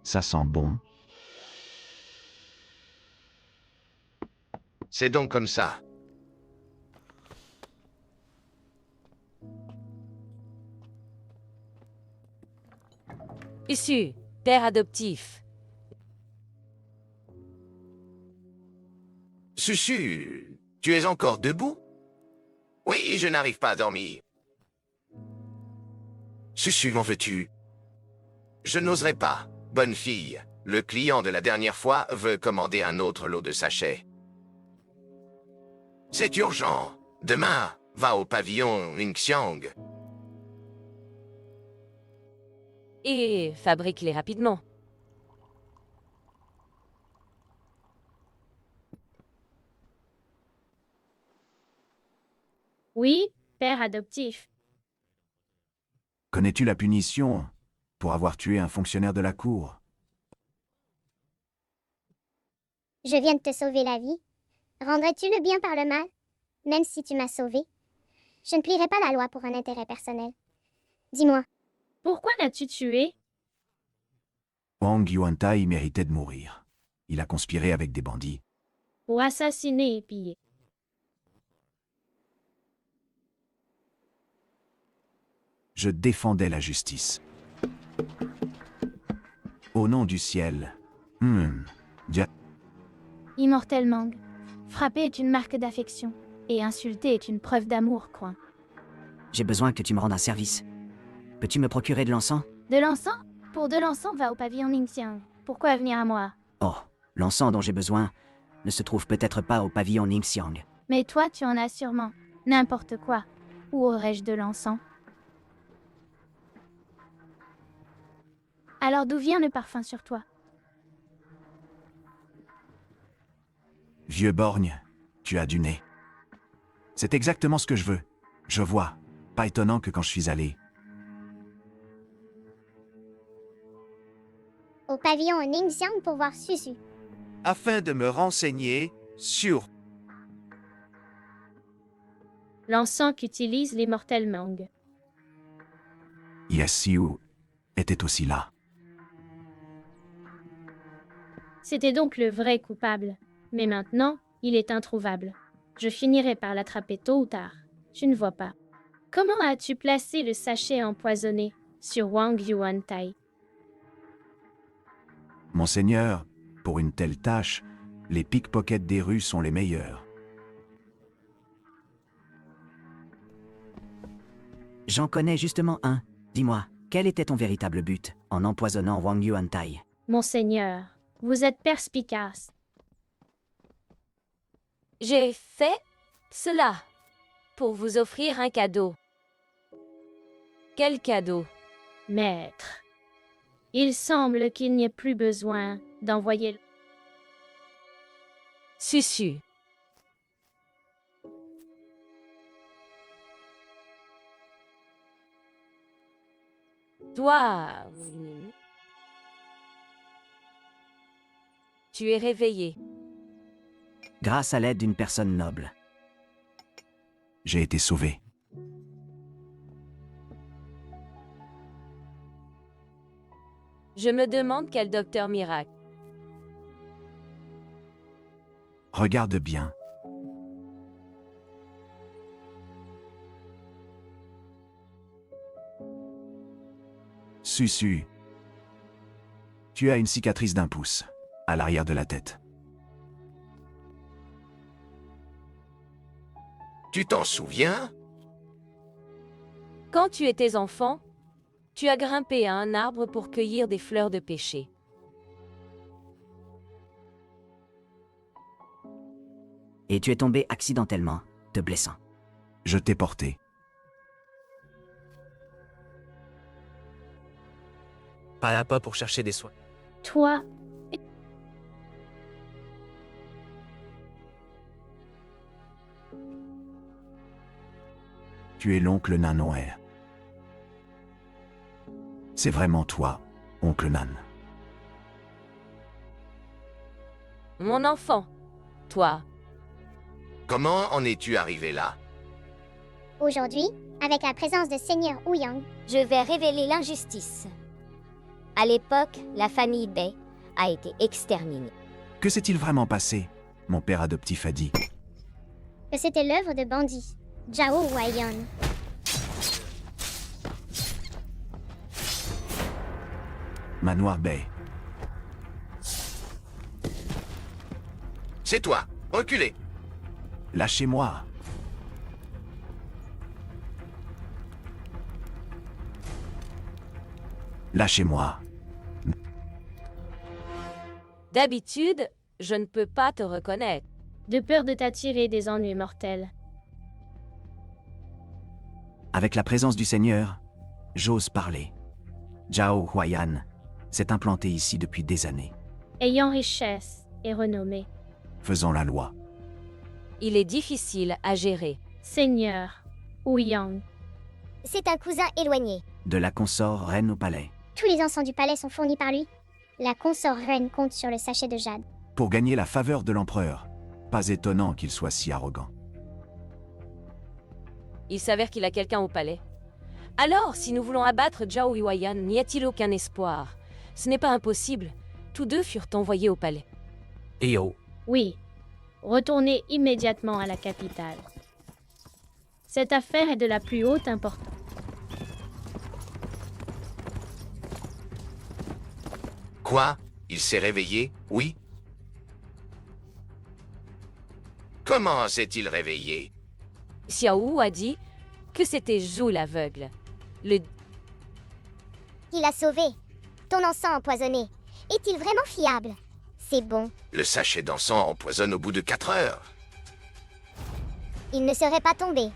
Ça sent bon. C'est donc comme ça. Issu, père adoptif. Susu, tu es encore debout? Oui, je n'arrive pas à dormir. Susu, m'en veux-tu? Je n'oserais pas. Bonne fille, le client de la dernière fois veut commander un autre lot de sachets. C'est urgent. Demain, va au pavillon Ningxiang. Et fabrique-les rapidement. Oui, père adoptif. Connais-tu la punition pour avoir tué un fonctionnaire de la cour? Je viens de te sauver la vie. Rendrais-tu le bien par le mal, même si tu m'as sauvé? Je ne plierai pas la loi pour un intérêt personnel. Dis-moi. Pourquoi l'as-tu tué? Wang Yuantai méritait de mourir. Il a conspiré avec des bandits. Pour assassiner et piller. Je défendais la justice. Au nom du ciel. Dia. Immortel Mang. Frapper est une marque d'affection, et insulter est une preuve d'amour, crois. J'ai besoin que tu me rendes un service. Peux-tu me procurer de l'encens? De l'encens? Pour de l'encens, va au pavillon Ningxiang. Pourquoi venir à moi? Oh, l'encens dont j'ai besoin ne se trouve peut-être pas au pavillon Ningxiang. Mais toi, tu en as sûrement. N'importe quoi. Où aurais-je de l'encens? Alors d'où vient le parfum sur toi? Vieux borgne, tu as du nez. C'est exactement ce que je veux. Je vois. Pas étonnant que quand je suis allé. Au pavillon Ningxiang pour voir Susu. Afin de me renseigner sur L'encens qu'utilise l'immortel Mang. Yassiu était aussi là. C'était donc le vrai coupable. Mais maintenant, il est introuvable. Je finirai par l'attraper tôt ou tard. Tu ne vois pas. Comment as-tu placé le sachet empoisonné sur Wang Yuantai? Monseigneur, pour une telle tâche, les pickpockets des rues sont les meilleurs. J'en connais justement un. Dis-moi, quel était ton véritable but en empoisonnant Wang Yuantai? Monseigneur, vous êtes perspicace. J'ai fait cela pour vous offrir un cadeau. Quel cadeau? Maître, il semble qu'il n'y ait plus besoin d'envoyer... Susu. Toi... Tu es réveillé. Grâce à l'aide d'une personne noble. J'ai été sauvé. Je me demande quel docteur miracle. Regarde bien. Susu. Tu as une cicatrice d'1 pouce, à l'arrière de la tête. Tu t'en souviens? Quand tu étais enfant, tu as grimpé à un arbre pour cueillir des fleurs de pêcher. Et tu es tombé accidentellement, te blessant. Je t'ai porté. pas à pas pour chercher des soins. Toi, Tu es l'oncle Nan Noër. C'est vraiment toi, oncle Nan. Mon enfant, toi, Comment en es-tu arrivé là? Aujourd'hui, avec la présence de Seigneur Ouyang, Je vais révéler l'injustice. À l'époque, la famille Bei a été exterminée. Que s'est-il vraiment passé? Mon père adoptif a dit. que c'était l'œuvre de bandits, Zhao Huaiyan. Manoir Bay. C'est toi. Reculez. Lâchez-moi. Lâchez-moi. d'habitude, je ne peux pas te reconnaître. de peur de t'attirer des ennuis mortels. Avec la présence du Seigneur, j'ose parler. Zhao Huaiyan s'est implanté ici depuis des années. Ayant richesse et renommée. Faisons la loi. Il est difficile à gérer. Seigneur Ouyang. C'est un cousin éloigné. De la consort reine au palais. Tous les encens du palais sont fournis par lui. La consort reine compte sur le sachet de jade. Pour gagner la faveur de l'empereur. Pas étonnant qu'il soit si arrogant. Il s'avère qu'il a quelqu'un au palais. Alors, si nous voulons abattre Zhao Huaiyan, n'y a-t-il aucun espoir? Ce n'est pas impossible. Tous deux furent envoyés au palais. Et oh, Oui. Retournez immédiatement à la capitale. Cette affaire est de la plus haute importance. Quoi? Il s'est réveillé? Oui? Comment s'est-il réveillé? Xiao a dit que c'était Zhou l'aveugle. Il a sauvé. Ton encens empoisonné. Est-il vraiment fiable? C'est bon. Le sachet d'encens empoisonne au bout de 4 heures. Il ne serait pas tombé.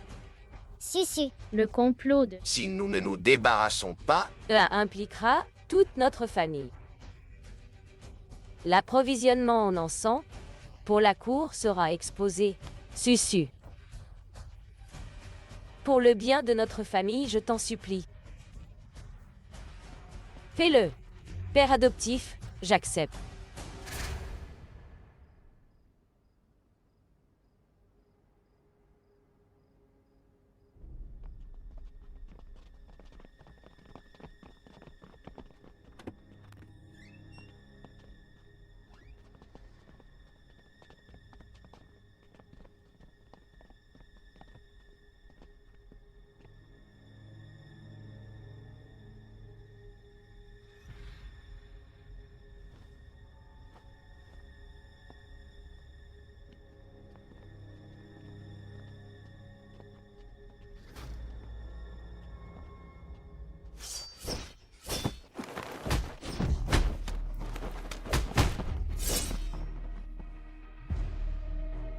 Susu. Le complot de... Si nous ne nous débarrassons pas, Cela impliquera toute notre famille. L'approvisionnement en encens pour la cour sera exposé. Susu. Pour le bien de notre famille, je t'en supplie. Fais-le. Père adoptif, j'accepte.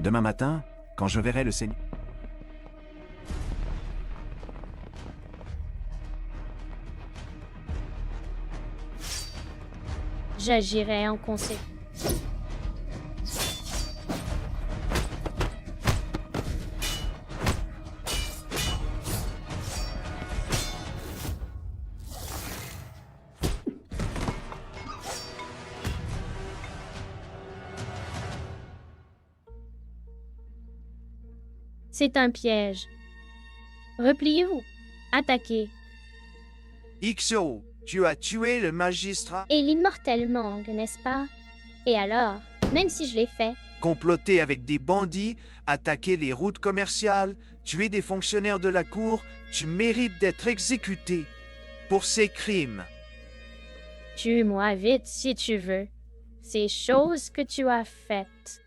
Demain matin, quand je verrai le Seigneur... J'agirai en conséquence. C'est un piège. Repliez-vous. Attaquez. Ixo, tu as tué le magistrat? Et l'immortel Mang, n'est-ce pas? Et alors, même si je l'ai fait, Comploter avec des bandits, attaquer les routes commerciales, tuer des fonctionnaires de la cour, tu mérites d'être exécuté pour ces crimes. tue-moi vite si tu veux. Ces choses que tu as faites.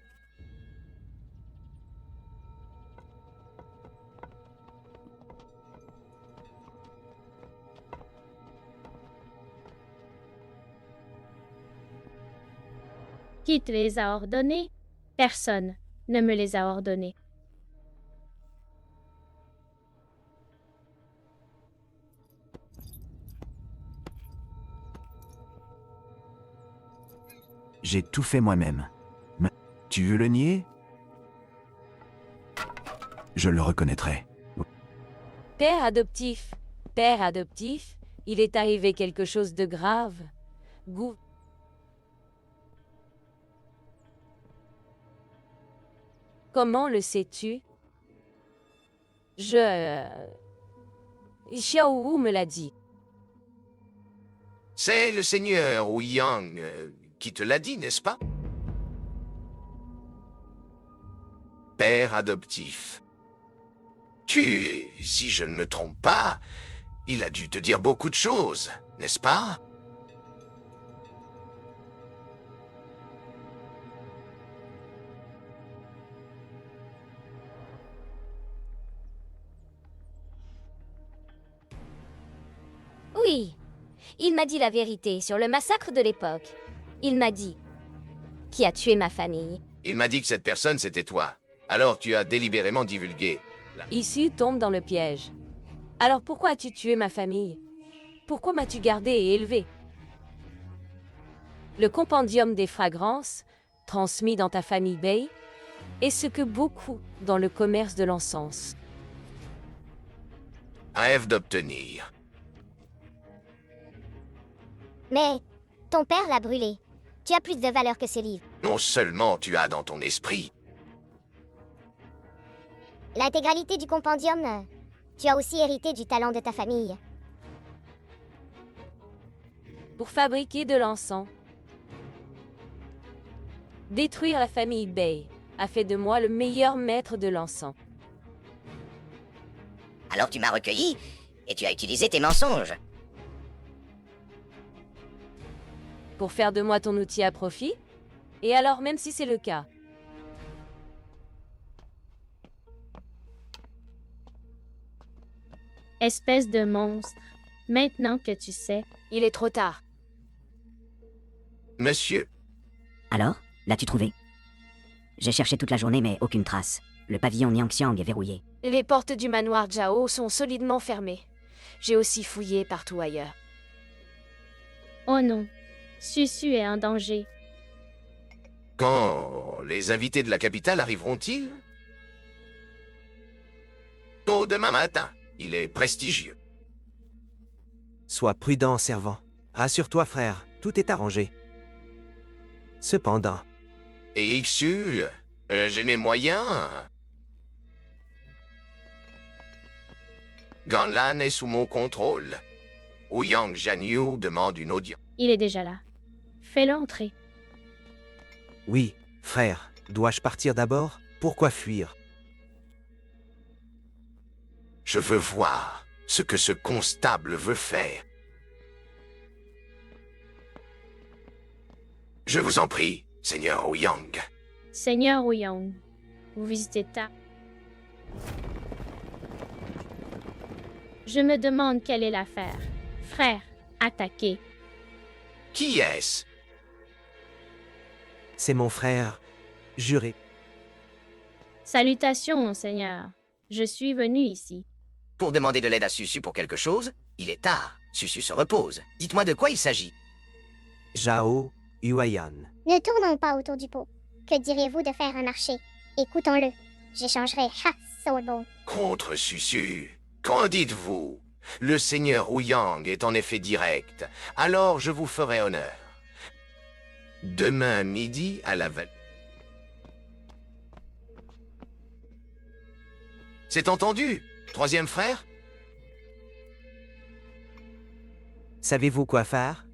Qui te les a ordonnées? Personne ne me les a ordonnées. J'ai tout fait moi-même. Mais tu veux le nier? Je le reconnaîtrai. Père adoptif, il est arrivé quelque chose de grave. Gou... Comment le sais-tu? Xiao Wu me l'a dit. C'est le seigneur Wu Yang qui te l'a dit, n'est-ce pas? Père adoptif. Si je ne me trompe pas, il a dû te dire beaucoup de choses, n'est-ce pas? Oui, il m'a dit la vérité sur le massacre de l'époque. Il m'a dit qui a tué ma famille. Il m'a dit que cette personne, c'était toi. Alors tu as délibérément divulgué. Issu tombe dans le piège. Alors pourquoi as-tu tué ma famille? Pourquoi m'as-tu gardé et élevé? Le compendium des fragrances, transmis dans ta famille Bei, est ce que beaucoup dans le commerce de l'encens. Rêve d'obtenir. Mais ton père l'a brûlé. Tu as plus de valeur que ces livres. Non seulement tu as dans ton esprit, L'intégralité du compendium, tu as aussi hérité du talent de ta famille. Pour fabriquer de l'encens. Détruire la famille Bei a fait de moi le meilleur maître de l'encens. Alors tu m'as recueilli et tu as utilisé tes mensonges. Pour faire de moi ton outil à profit? Et alors, même si c'est le cas, Espèce de monstre. Maintenant que tu sais. Il est trop tard. monsieur. Alors, l'as-tu trouvé? J'ai cherché toute la journée, mais aucune trace. Le pavillon Niangxiang est verrouillé. Les portes du manoir Zhao sont solidement fermées. J'ai aussi fouillé partout ailleurs. Oh non. Susu est en danger. Quand les invités de la capitale arriveront-ils? Tôt demain matin. Il est prestigieux. Sois prudent, servant. Rassure-toi, frère, tout est arrangé. Cependant, Et Ixu, j'ai mes moyens. Ganlan est sous mon contrôle. Ouyang Janyu demande une audience. Il est déjà là. Fais-le entrer. oui, frère, dois-je partir d'abord? Pourquoi fuir? Je veux voir ce que ce constable veut faire. Je vous en prie, Seigneur Ouyang. Seigneur Ouyang, vous visitez ta... Je me demande quelle est l'affaire. Frère, attaquez. Qui est-ce? C'est mon frère, juré. Salutations, mon seigneur. Je suis venu ici. Pour demander de l'aide à Susu pour quelque chose, il est tard. Susu se repose. Dites-moi de quoi il s'agit. Zhao Yuayan. Ne tournons pas autour du pot. Que diriez-vous de faire un marché? Écoutons-le. J'échangerai Soulbone. Contre Susu. Qu'en dites-vous? Le Seigneur Ouyang est en effet direct. Alors je vous ferai honneur. Demain midi à la vallée. C'est entendu? Troisième frère? Savez-vous quoi faire?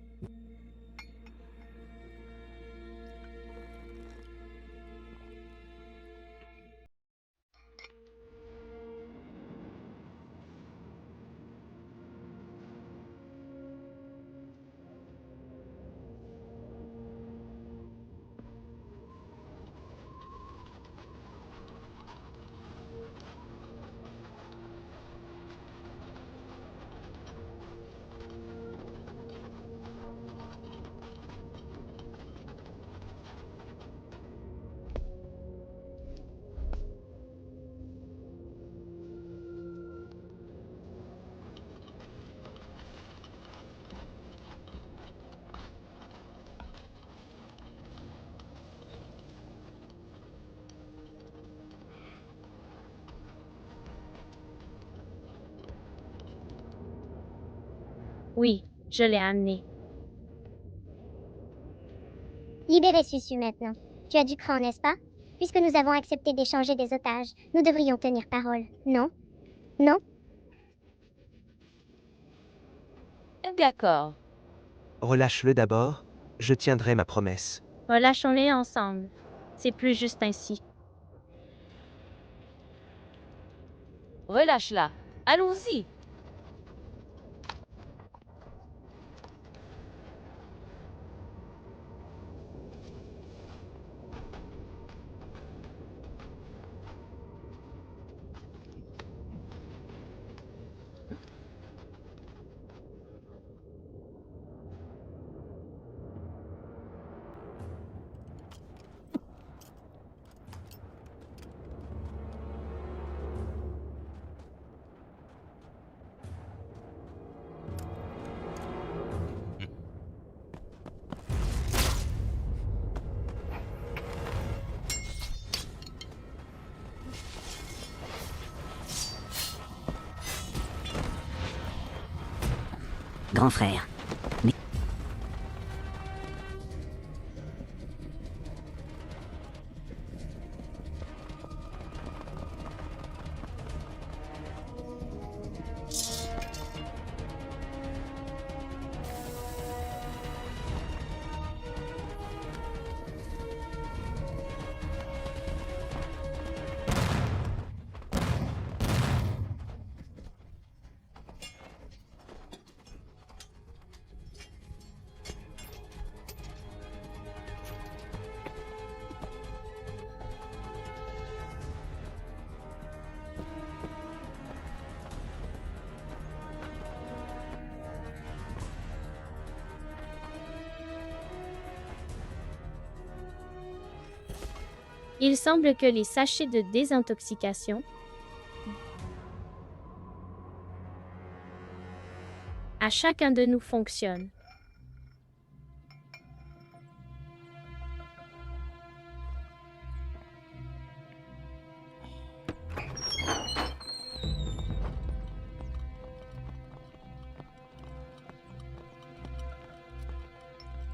Oui, je l'ai amené. Libérez Susu maintenant. Tu as du cran, n'est-ce pas? Puisque nous avons accepté d'échanger des otages, nous devrions tenir parole, non? Non? D'accord. Relâche-le d'abord, je tiendrai ma promesse. Relâchons-les ensemble. C'est plus juste ainsi. Relâche-la. Allons-y. Grand frère. Mais Il semble que les sachets de désintoxication à chacun de nous fonctionnent.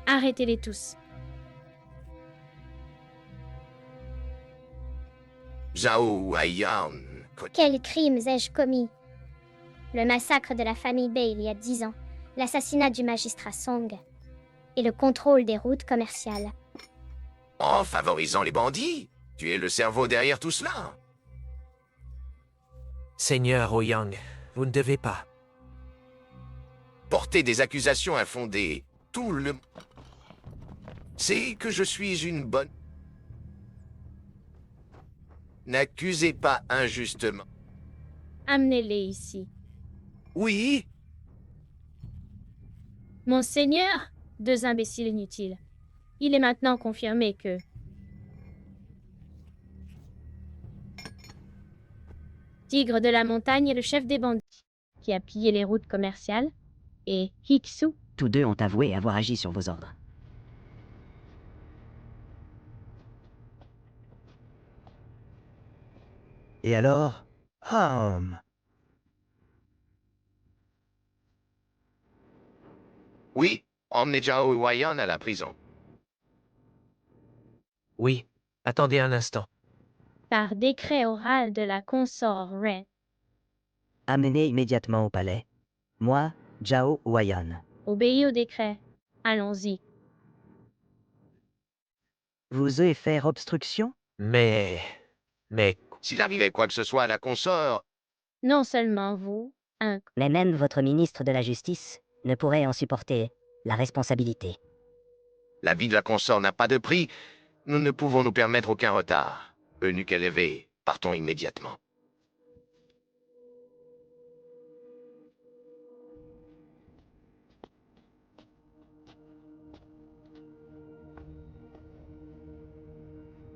Arrêtez-les tous. Zhao Huayan. Quels crimes ai-je commis? Le massacre de la famille Bei il y a 10 ans, l'assassinat du magistrat Song et le contrôle des routes commerciales. En favorisant les bandits? Tu es le cerveau derrière tout cela? Seigneur Ouyang, vous ne devez pas. Porter des accusations infondées. Tout le... C'est que je suis une bonne... N'accusez pas injustement. Amenez-les ici. Oui? Monseigneur, deux imbéciles inutiles. Il est maintenant confirmé que... Tigre de la montagne est le chef des bandits qui a pillé les routes commerciales, et Hiksu. tous deux ont avoué avoir agi sur vos ordres. Et alors? Oui, emmenez Zhao Huayan à la prison. Oui, attendez un instant. Par décret oral de la consort Ren. Amenez immédiatement au palais. Moi, Zhao Huayan. Obéis au décret. Allons-y. Vous osez faire obstruction? Mais... S'il arrivait quoi que ce soit à la consort... Non seulement vous, Mais même votre ministre de la Justice ne pourrait en supporter la responsabilité. La vie de la consort n'a pas de prix. Nous ne pouvons nous permettre aucun retard. Eunuque élevé, partons immédiatement.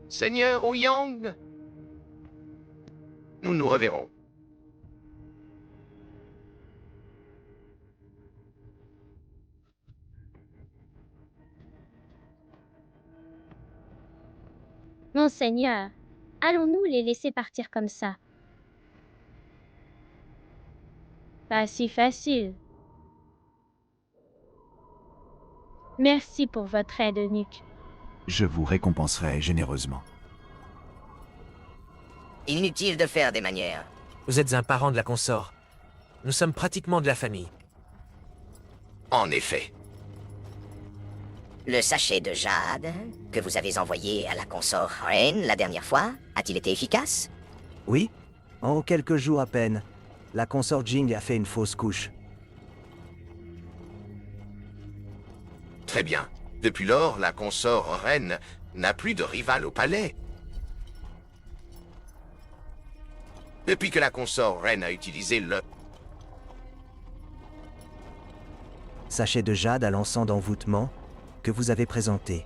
Seigneur Ouyang, nous nous reverrons. Monseigneur, allons-nous les laisser partir comme ça? Pas si facile. Merci pour votre aide, eunuque. Je vous récompenserai généreusement. Inutile de faire des manières. Vous êtes un parent de la consort. Nous sommes pratiquement de la famille. En effet. Le sachet de jade que vous avez envoyé à la consort Reine la dernière fois, a-t-il été efficace? Oui, en quelques jours à peine, la consort Jing a fait une fausse couche. Très bien. Depuis lors, la consort Reine n'a plus de rival au palais. Depuis que la consort Reine a utilisé le... Sachet de jade à l'encens d'envoûtement que vous avez présenté.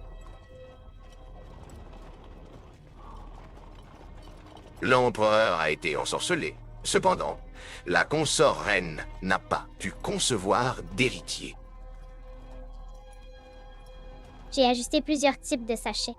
L'empereur a été ensorcelé. Cependant, la consort Reine n'a pas pu concevoir d'héritier. J'ai ajusté plusieurs types de sachets.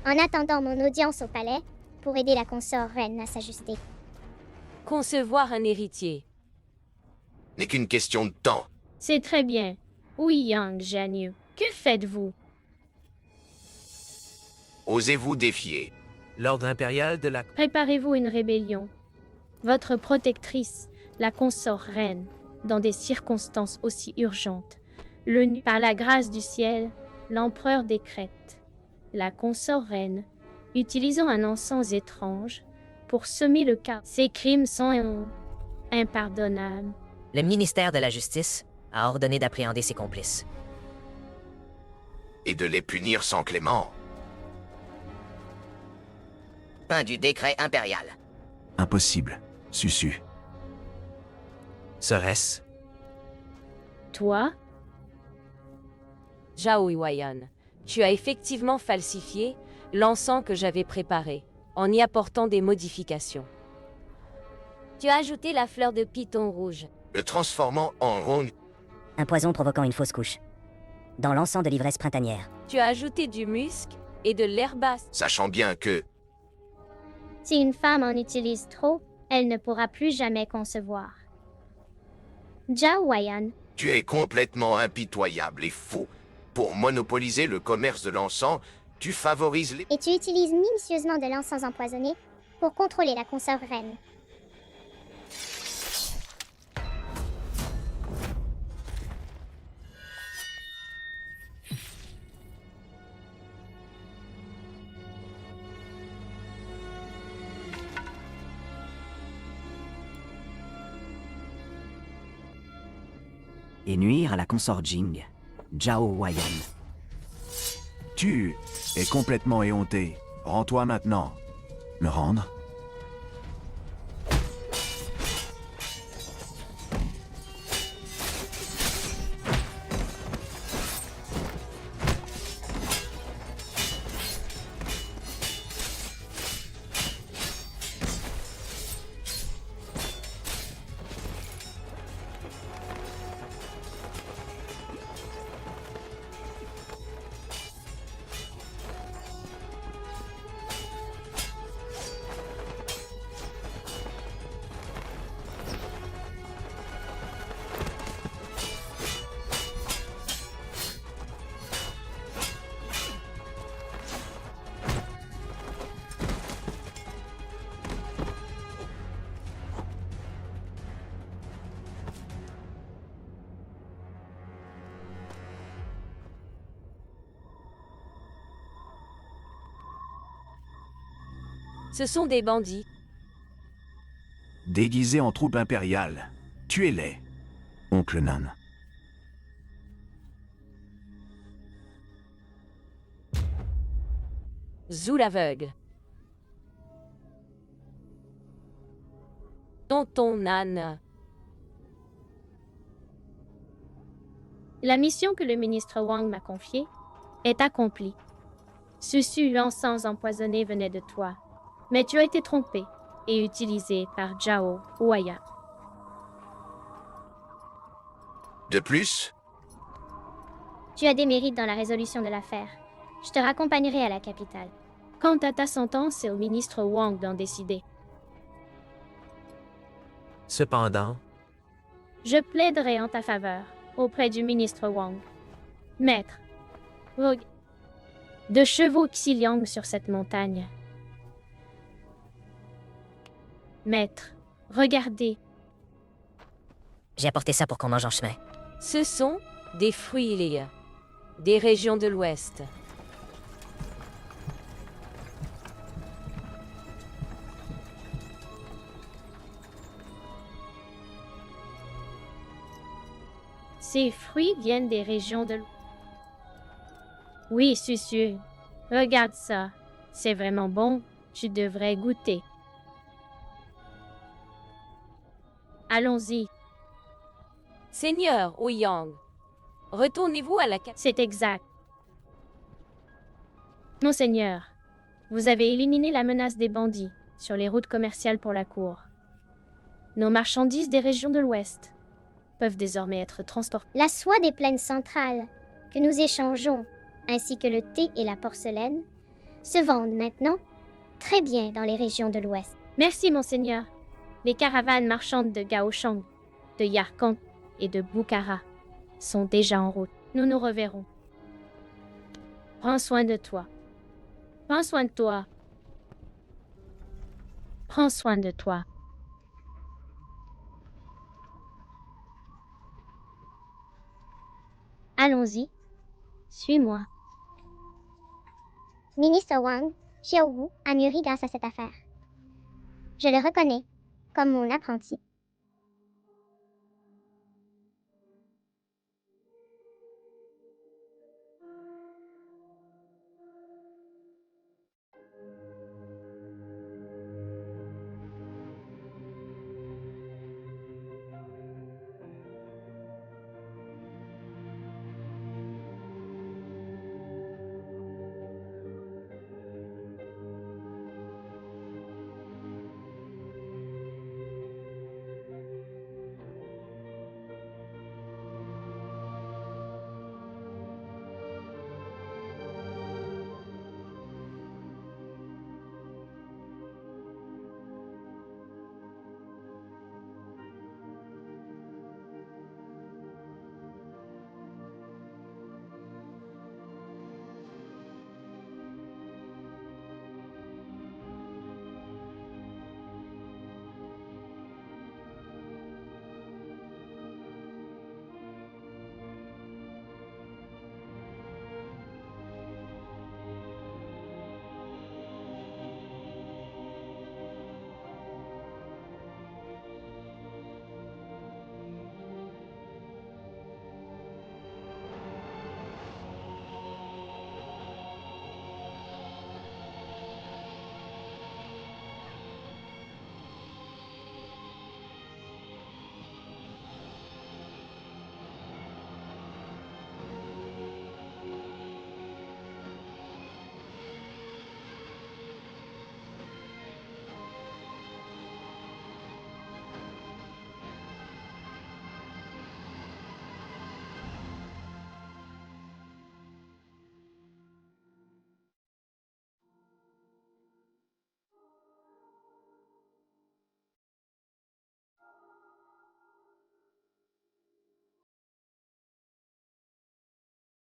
En attendant mon audience au palais, pour aider la consort Reine à s'ajuster. Concevoir un héritier. N'est qu'une question de temps. C'est très bien. Ouyang Jianyu, que faites-vous? Osez-vous défier L'ordre impérial de la... Préparez-vous une rébellion. Votre protectrice, la consort Reine, dans des circonstances aussi urgentes. Par la grâce du ciel, l'empereur décrète. La consort Reine, utilisant un encens étrange pour semer le chaos. Ces crimes sont impardonnables. Le ministère de la Justice a ordonné d'appréhender ses complices. et de les punir sans clément. Fin du décret impérial. Impossible, Susu. Serait-ce? Toi? Zhao Huaiyan, tu as effectivement falsifié l'encens que j'avais préparé, en y apportant des modifications. Tu as ajouté la fleur de python rouge. Le transformant en rond. Un poison provoquant une fausse couche. Dans l'encens de l'ivresse printanière. Tu as ajouté du musc et de l'herbace. Sachant bien que... Si une femme en utilise trop, elle ne pourra plus jamais concevoir. Zhao Huaiyan. Tu es complètement impitoyable et faux. Pour monopoliser le commerce de l'encens, tu favorises les... Et tu utilises minutieusement de l'encens empoisonné pour contrôler la consort reine. Et nuire à la consort Jing, Zhao Huaiyan. Tu es complètement éhonté. Rends-toi maintenant. Me rendre? Ce sont des bandits. Déguisés en troupe impériale. Tuez-les, oncle Nan. Zhou l'aveugle. Tonton Nan. La mission que le ministre Wang m'a confiée est accomplie. Susu, l'encens empoisonné venait de toi, mais tu as été trompé et utilisé par Zhao Huaya. De plus, Tu as des mérites dans la résolution de l'affaire. Je te raccompagnerai à la capitale. Quant à ta sentence, c'est au ministre Wang d'en décider. Cependant, Je plaiderai en ta faveur auprès du ministre Wang. Maître, de chevaux Xiliang sur cette montagne. Maître, regardez. J'ai apporté ça pour qu'on mange en chemin. Ce sont des fruits Ilia, des régions de l'Ouest. Ces fruits viennent des régions de l'Ouest. Oui, Susu, regarde ça. C'est vraiment bon. Tu devrais goûter. Allons-y. Seigneur Ouyang, retournez-vous à la capitale. C'est exact. Monseigneur, vous avez éliminé la menace des bandits sur les routes commerciales pour la cour. Nos marchandises des régions de l'Ouest peuvent désormais être transportées. La soie des plaines centrales que nous échangeons, ainsi que le thé et la porcelaine, se vendent maintenant très bien dans les régions de l'Ouest. Merci, Monseigneur. Les caravanes marchandes de Gaoshang, de Yarkand et de Bukhara sont déjà en route. Nous nous reverrons. Prends soin de toi. Prends soin de toi. Prends soin de toi. Allons-y. Suis-moi. Ministre Wang, Xiaowu a mûri grâce à cette affaire. Je le reconnais comme mon apprenti.